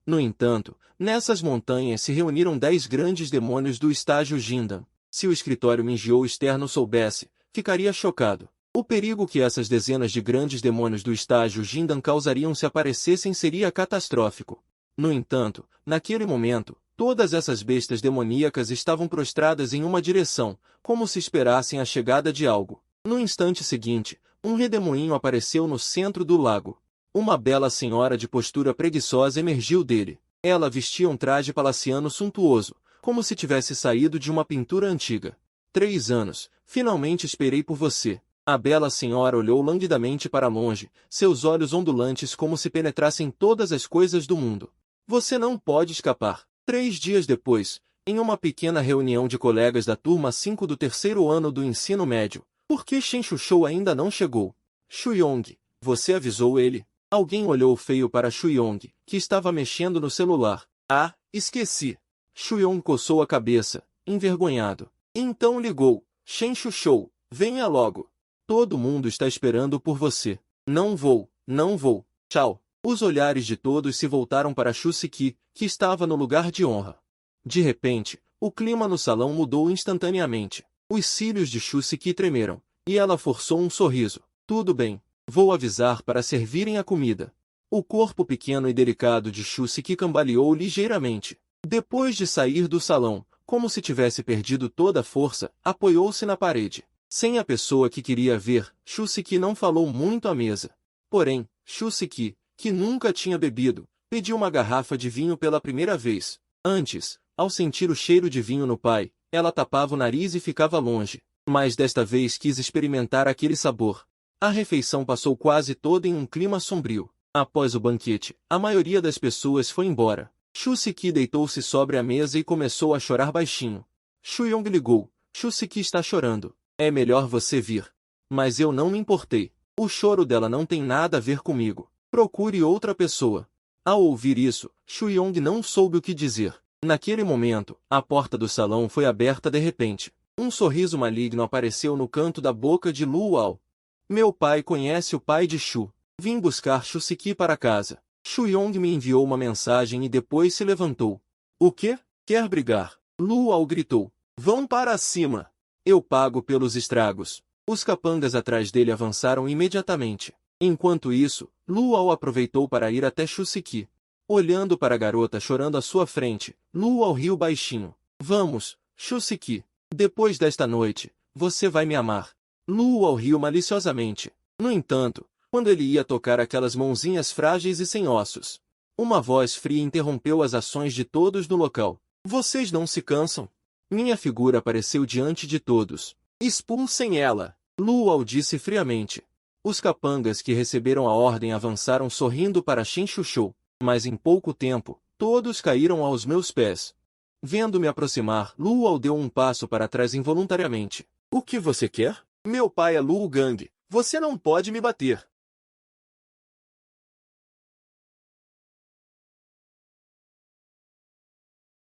A: No entanto, nessas montanhas se reuniram 10 grandes demônios do estágio Jindan. Se o escritório Minjiou externo soubesse, ficaria chocado. O perigo que essas dezenas de grandes demônios do estágio Jindan causariam se aparecessem seria catastrófico. No entanto, naquele momento, todas essas bestas demoníacas estavam prostradas em uma direção, como se esperassem a chegada de algo. No instante seguinte, um redemoinho apareceu no centro do lago. Uma bela senhora de postura preguiçosa emergiu dele. Ela vestia um traje palaciano suntuoso, como se tivesse saído de uma pintura antiga. 3 anos, finalmente esperei por você. A bela senhora olhou languidamente para longe, seus olhos ondulantes como se penetrassem todas as coisas do mundo. Você não pode escapar. 3 dias depois, em uma pequena reunião de colegas da turma 5 do terceiro ano do ensino médio, por que Shen Shushou ainda não chegou? Shuyong, você avisou ele? Alguém olhou feio para Shuyong, que estava mexendo no celular. Ah, esqueci. Shuyong coçou a cabeça, envergonhado. Então ligou. Shen Shushou, venha logo. Todo mundo está esperando por você. Não vou, não vou. Tchau. Os olhares de todos se voltaram para Shusiki, que estava no lugar de honra. De repente, o clima no salão mudou instantaneamente. Os cílios de Shusiki tremeram, e ela forçou um sorriso. Tudo bem. Vou avisar para servirem a comida. O corpo pequeno e delicado de Shusiki cambaleou ligeiramente. Depois de sair do salão, como se tivesse perdido toda a força, apoiou-se na parede. Sem a pessoa que queria ver, Shusiki não falou muito à mesa. Porém, Shusiki, que nunca tinha bebido, pediu uma garrafa de vinho pela primeira vez. Antes, ao sentir o cheiro de vinho no pai, ela tapava o nariz e ficava longe. Mas desta vez quis experimentar aquele sabor. A refeição passou quase toda em um clima sombrio. Após o banquete, a maioria das pessoas foi embora. Shusiki deitou-se sobre a mesa e começou a chorar baixinho. Shuyong ligou. Shusiki está chorando. É melhor você vir. Mas eu não me importei. O choro dela não tem nada a ver comigo. Procure outra pessoa. Ao ouvir isso, Shuyong não soube o que dizer. Naquele momento, a porta do salão foi aberta de repente. Um sorriso maligno apareceu no canto da boca de Luau. Meu pai conhece o pai de Shu. Vim buscar Shusiki para casa. Shuyong me enviou uma mensagem e depois se levantou. O quê? Quer brigar? Luau gritou. Vão para cima. Eu pago pelos estragos. Os capangas atrás dele avançaram imediatamente. Enquanto isso, Luau aproveitou para ir até Shusiki. Olhando para a garota chorando à sua frente, Luau riu baixinho. Vamos, Shusiki. Depois desta noite, você vai me amar. Luau riu maliciosamente. No entanto, quando ele ia tocar aquelas mãozinhas frágeis e sem ossos, uma voz fria interrompeu as ações de todos no local. Vocês não se cansam? Minha figura apareceu diante de todos. Expulsem ela, Luau disse friamente. Os capangas que receberam a ordem avançaram sorrindo para Shen Shushou, mas em pouco tempo, todos caíram aos meus pés. Vendo-me aproximar, Luau deu um passo para trás involuntariamente. O que você quer? Meu pai é Luo Gang. Você não pode me bater.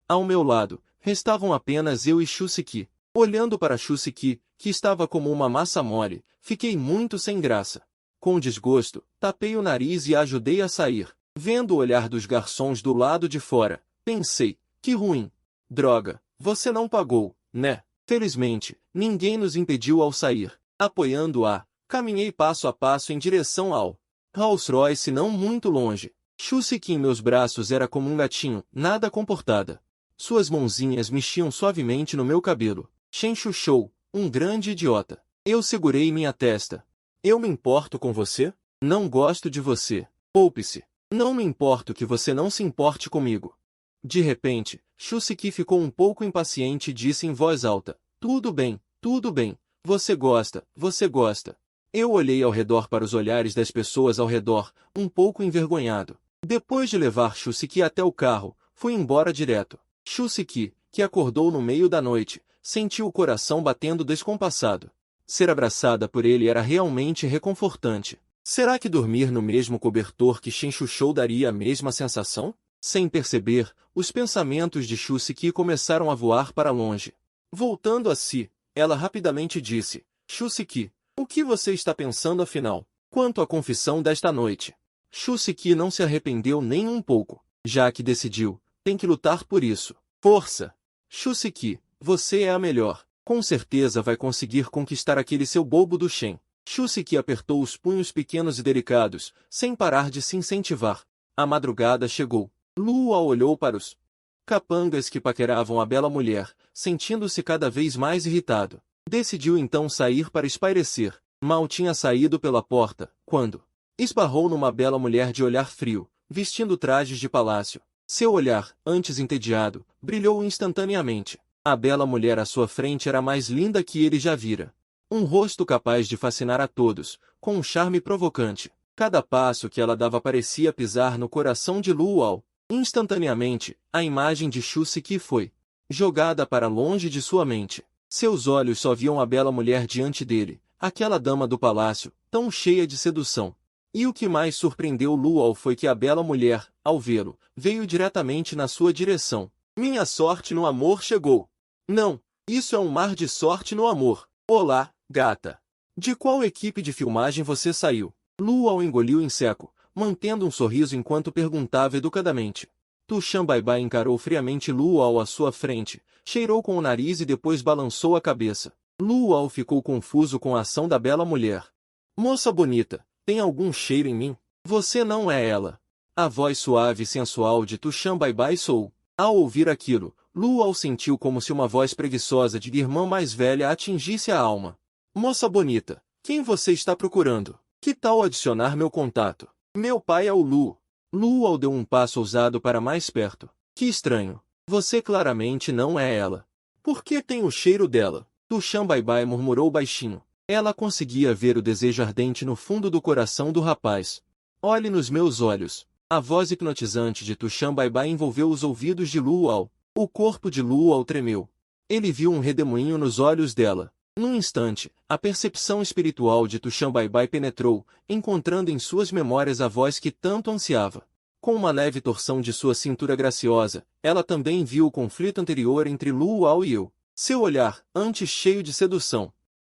A: Ao meu lado, restavam apenas eu e Shusiki. Olhando para Shusiki, que estava como uma massa mole, fiquei muito sem graça. Com desgosto, tapei o nariz e a ajudei a sair. Vendo o olhar dos garçons do lado de fora, pensei, que ruim. Droga, você não pagou, né? Felizmente, ninguém nos impediu ao sair. Apoiando-a, caminhei passo a passo em direção ao Rolls-Royce não muito longe. Shusiki em meus braços era como um gatinho, nada comportada. Suas mãozinhas mexiam suavemente no meu cabelo. Shen Shushou, um grande idiota. Eu segurei minha testa. Eu me importo com você? Não gosto de você. Poupe-se. Não me importo que você não se importe comigo. De repente, Shusiki ficou um pouco impaciente e disse em voz alta. Tudo bem, tudo bem. Você gosta, você gosta. Eu olhei ao redor para os olhares das pessoas ao redor, um pouco envergonhado. Depois de levar Shusiki até o carro, fui embora direto. Shusiki, que acordou no meio da noite, sentiu o coração batendo descompassado. Ser abraçada por ele era realmente reconfortante. Será que dormir no mesmo cobertor que Shen Shushou daria a mesma sensação? Sem perceber, os pensamentos de Shusiki começaram a voar para longe. Voltando a si, ela rapidamente disse, Shusiki, o que você está pensando afinal? Quanto à confissão desta noite? Shusiki não se arrependeu nem um pouco, já que decidiu, tem que lutar por isso. Força! Shusiki, você é a melhor. Com certeza vai conseguir conquistar aquele seu bobo do Shen. Shusiki apertou os punhos pequenos e delicados, sem parar de se incentivar. A madrugada chegou. Luau olhou para os capangas que paqueravam a bela mulher, sentindo-se cada vez mais irritado. Decidiu então sair para espairecer. Mal tinha saído pela porta, quando esbarrou numa bela mulher de olhar frio, vestindo trajes de palácio. Seu olhar, antes entediado, brilhou instantaneamente. A bela mulher à sua frente era a mais linda que ele já vira. Um rosto capaz de fascinar a todos, com um charme provocante. Cada passo que ela dava parecia pisar no coração de Luau. Instantaneamente, a imagem de Shusiki foi jogada para longe de sua mente. Seus olhos só viam a bela mulher diante dele, aquela dama do palácio, tão cheia de sedução. E o que mais surpreendeu Luau foi que a bela mulher, ao vê-lo, veio diretamente na sua direção. Minha sorte no amor chegou. Não, isso é um mar de sorte no amor. Olá, gata. De qual equipe de filmagem você saiu? Luau engoliu em seco, mantendo um sorriso enquanto perguntava educadamente. Tushan Baibai encarou friamente Luau à sua frente, cheirou com o nariz e depois balançou a cabeça. Luau ficou confuso com a ação da bela mulher. Moça bonita, tem algum cheiro em mim? Você não é ela. A voz suave e sensual de Tushan Baibai soou. Ao ouvir aquilo, Luau sentiu como se uma voz preguiçosa de irmã mais velha atingisse a alma. Moça bonita, quem você está procurando? Que tal adicionar meu contato? Meu pai é o Lu. Luau deu um passo ousado para mais perto. Que estranho. Você claramente não é ela. Por que tem o cheiro dela? Tushan Baibai murmurou baixinho. Ela conseguia ver o desejo ardente no fundo do coração do rapaz. Olhe nos meus olhos. A voz hipnotizante de Tushan Baibai envolveu os ouvidos de Luau. O corpo de Luau tremeu. Ele viu um redemoinho nos olhos dela. Num instante, a percepção espiritual de Tushan Baibai penetrou, encontrando em suas memórias a voz que tanto ansiava. Com uma leve torção de sua cintura graciosa, ela também viu o conflito anterior entre Luau e eu. Seu olhar, antes cheio de sedução,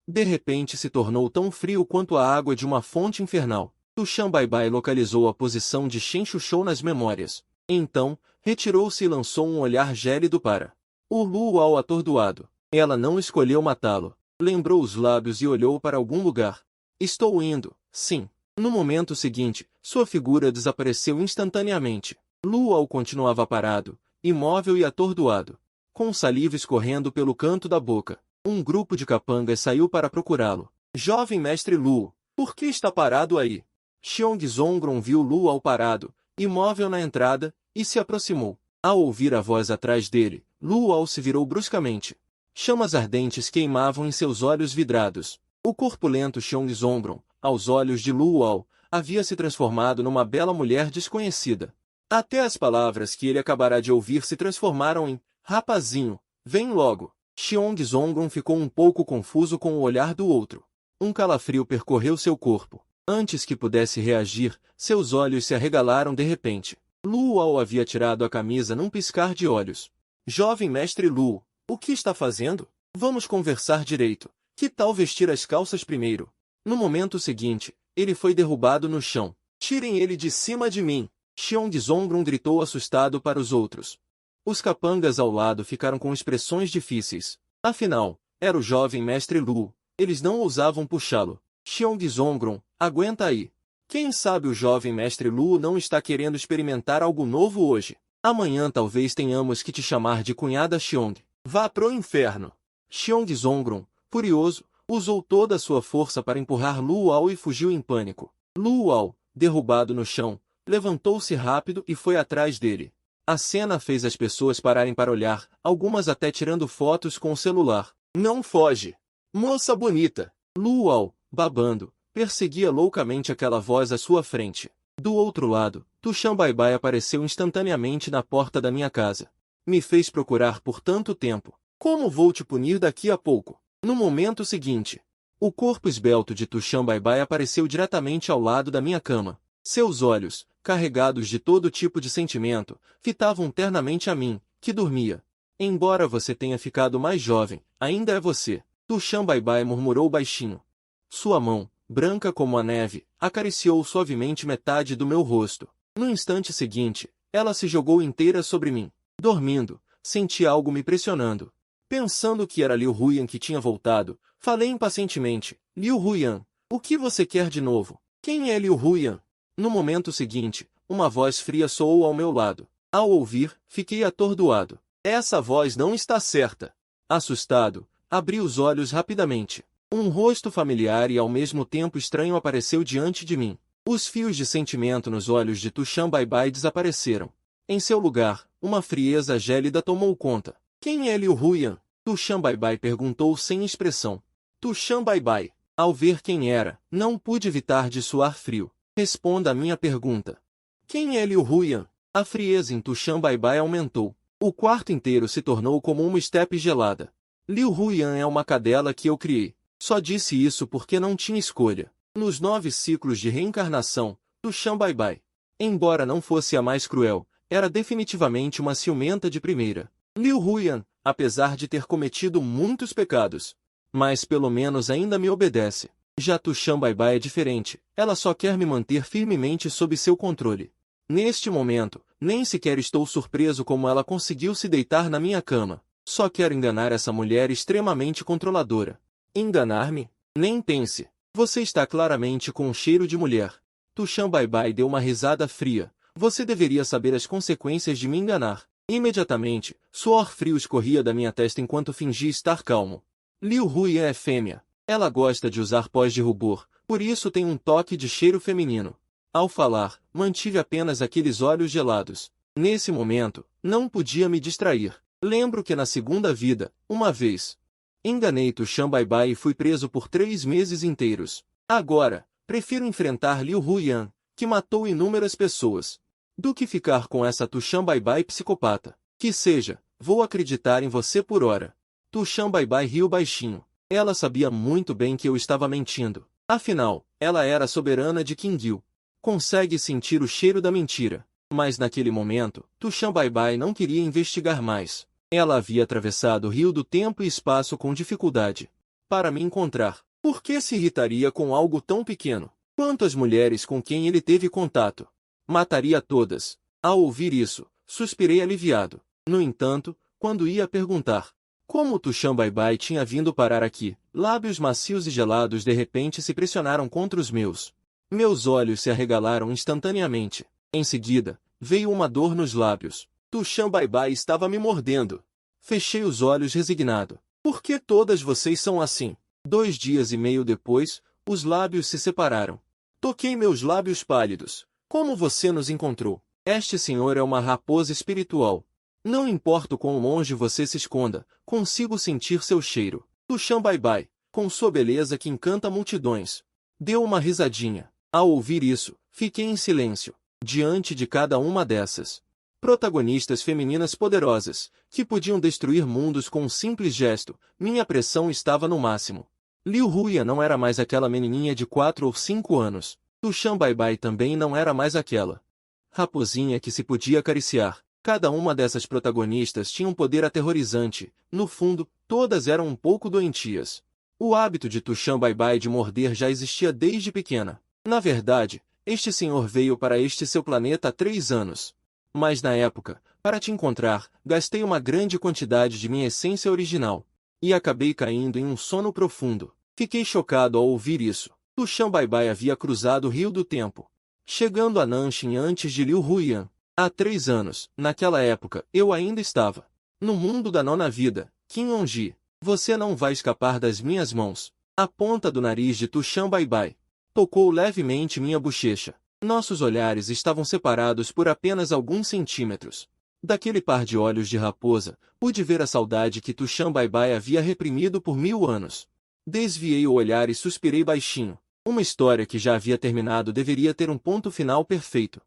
A: de repente se tornou tão frio quanto a água de uma fonte infernal. Tushan Baibai localizou a posição de Shen Shushou nas memórias. Então, retirou-se e lançou um olhar gélido para o Luau atordoado. Ela não escolheu matá-lo. Lembrou os lábios e olhou para algum lugar. Estou indo, sim. No momento seguinte, sua figura desapareceu instantaneamente. Luau continuava parado, imóvel e atordoado, com saliva escorrendo pelo canto da boca. Um grupo de capangas saiu para procurá-lo. Jovem mestre Lu, por que está parado aí? Xiong Zongron viu Luau parado, imóvel na entrada, e se aproximou. Ao ouvir a voz atrás dele, Luau se virou bruscamente. Chamas ardentes queimavam em seus olhos vidrados. O corpulento Xiong Zongron, aos olhos de Luau, havia se transformado numa bela mulher desconhecida. Até as palavras que ele acabara de ouvir se transformaram em rapazinho, vem logo. Xiong Zongron ficou um pouco confuso com o olhar do outro. Um calafrio percorreu seu corpo. Antes que pudesse reagir, seus olhos se arregalaram de repente. Luau havia tirado a camisa num piscar de olhos. Jovem mestre Lu, o que está fazendo? Vamos conversar direito. Que tal vestir as calças primeiro? No momento seguinte, ele foi derrubado no chão. Tirem ele de cima de mim! Xiong Zongron gritou assustado para os outros. Os capangas ao lado ficaram com expressões difíceis. Afinal, era o jovem mestre Lu. Eles não ousavam puxá-lo. Xiong Zongron, aguenta aí. Quem sabe o jovem mestre Lu não está querendo experimentar algo novo hoje. Amanhã talvez tenhamos que te chamar de cunhada Xiong. Vá pro inferno. Xiong Zongron, furioso, usou toda a sua força para empurrar Luau e fugiu em pânico. Luau, derrubado no chão, levantou-se rápido e foi atrás dele. A cena fez as pessoas pararem para olhar, algumas até tirando fotos com o celular. Não foge! Moça bonita! Luau, babando, perseguia loucamente aquela voz à sua frente. Do outro lado, Tushan Baibai apareceu instantaneamente na porta da minha casa. Me fez procurar por tanto tempo. Como vou te punir daqui a pouco? No momento seguinte, o corpo esbelto de Tushan Baibai apareceu diretamente ao lado da minha cama. Seus olhos, carregados de todo tipo de sentimento, fitavam ternamente a mim, que dormia. Embora você tenha ficado mais jovem, ainda é você. Tushan Baibai murmurou baixinho. Sua mão, branca como a neve, acariciou suavemente metade do meu rosto. No instante seguinte, ela se jogou inteira sobre mim. Dormindo, senti algo me pressionando. Pensando que era Liu Huyan que tinha voltado, falei impacientemente. Liu Huyan, O que você quer de novo? Quem é Liu Huyan? No momento seguinte, uma voz fria soou ao meu lado. Ao ouvir, fiquei atordoado. Essa voz não está certa. Assustado, abri os olhos rapidamente. Um rosto familiar e ao mesmo tempo estranho apareceu diante de mim. Os fios de sentimento nos olhos de Tushan Baibai desapareceram. Em seu lugar, uma frieza gélida tomou conta. Quem é Liu Huyan? Tushan Baibai perguntou sem expressão. Tushan Baibai. Ao ver quem era, não pude evitar de suar frio. Responda a minha pergunta. Quem é Liu Huyan? A frieza em Tushan Baibai aumentou. O quarto inteiro se tornou como uma estepe gelada. Liu Huyan é uma cadela que eu criei. Só disse isso porque não tinha escolha. Nos 9 ciclos de reencarnação, Tushan Baibai, embora não fosse a mais cruel, era definitivamente uma ciumenta de primeira. Liu Huyan, apesar de ter cometido muitos pecados, mas pelo menos ainda me obedece. Já Tushan Baibai é diferente, ela só quer me manter firmemente sob seu controle. Neste momento, nem sequer estou surpreso como ela conseguiu se deitar na minha cama. Só quero enganar essa mulher extremamente controladora. Enganar-me? Nem pense. Você está claramente com um cheiro de mulher. Tushan Baibai deu uma risada fria. Você deveria saber as consequências de me enganar. Imediatamente, suor frio escorria da minha testa enquanto fingia estar calmo. Liu Huyan é fêmea. Ela gosta de usar pós de rubor, por isso tem um toque de cheiro feminino. Ao falar, mantive apenas aqueles olhos gelados. Nesse momento, não podia me distrair. Lembro que na segunda vida, uma vez, enganei Tushan Baibai e fui preso por 3 meses inteiros. Agora, prefiro enfrentar Liu Huyan, que matou inúmeras pessoas, do que ficar com essa Tushan Baibai psicopata. Que seja, vou acreditar em você por hora. Tushan Baibai riu baixinho. Ela sabia muito bem que eu estava mentindo. Afinal, ela era soberana de Qingyu. Consegue sentir o cheiro da mentira. Mas naquele momento, Tushan Baibai não queria investigar mais. Ela havia atravessado o rio do tempo e espaço com dificuldade para me encontrar. Por que se irritaria com algo tão pequeno? Quanto às mulheres com quem ele teve contato? Mataria todas. Ao ouvir isso, suspirei aliviado. No entanto, quando ia perguntar como Tushan Baibai tinha vindo parar aqui, lábios macios e gelados de repente se pressionaram contra os meus. Meus olhos se arregalaram instantaneamente. Em seguida, veio uma dor nos lábios. Tushan Baibai estava me mordendo. Fechei os olhos resignado. Por que todas vocês são assim? 2 dias e meio depois, os lábios se separaram. Toquei meus lábios pálidos. Como você nos encontrou? Este senhor é uma raposa espiritual. Não importa o quão longe você se esconda, consigo sentir seu cheiro. Tushan Baibai, com sua beleza que encanta multidões, deu uma risadinha. Ao ouvir isso, fiquei em silêncio, diante de cada uma dessas protagonistas femininas poderosas, que podiam destruir mundos com um simples gesto. Minha pressão estava no máximo. Liu Huyan não era mais aquela menininha de 4 ou 5 anos. Tushan Baibai também não era mais aquela raposinha que se podia acariciar. Cada uma dessas protagonistas tinha um poder aterrorizante. No fundo, todas eram um pouco doentias. O hábito de Tushan Baibai de morder já existia desde pequena. Na verdade, este senhor veio para este seu planeta há 3 anos. Mas na época, para te encontrar, gastei uma grande quantidade de minha essência original. E acabei caindo em um sono profundo. Fiquei chocado ao ouvir isso. Tushan Baibai havia cruzado o rio do tempo, chegando a Nanshin antes de Liu Huyan. Há 3 anos, naquela época, eu ainda estava no mundo da 9ª vida. Qin Yongji, você não vai escapar das minhas mãos. A ponta do nariz de Tushan Baibai tocou levemente minha bochecha. Nossos olhares estavam separados por apenas alguns centímetros. Daquele par de olhos de raposa, pude ver a saudade que Tushan Baibai havia reprimido por 1000 anos. Desviei o olhar e suspirei baixinho. Uma história que já havia terminado deveria ter um ponto final perfeito.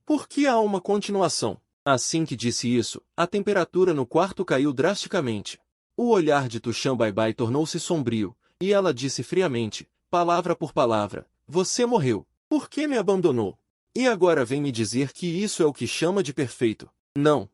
A: Por que há uma continuação? Assim que disse isso, a temperatura no quarto caiu drasticamente. O olhar de Tushan Baibai tornou-se sombrio, e ela disse friamente, palavra por palavra, você morreu. Por que me abandonou? E agora vem me dizer que isso é o que chama de perfeito? Não,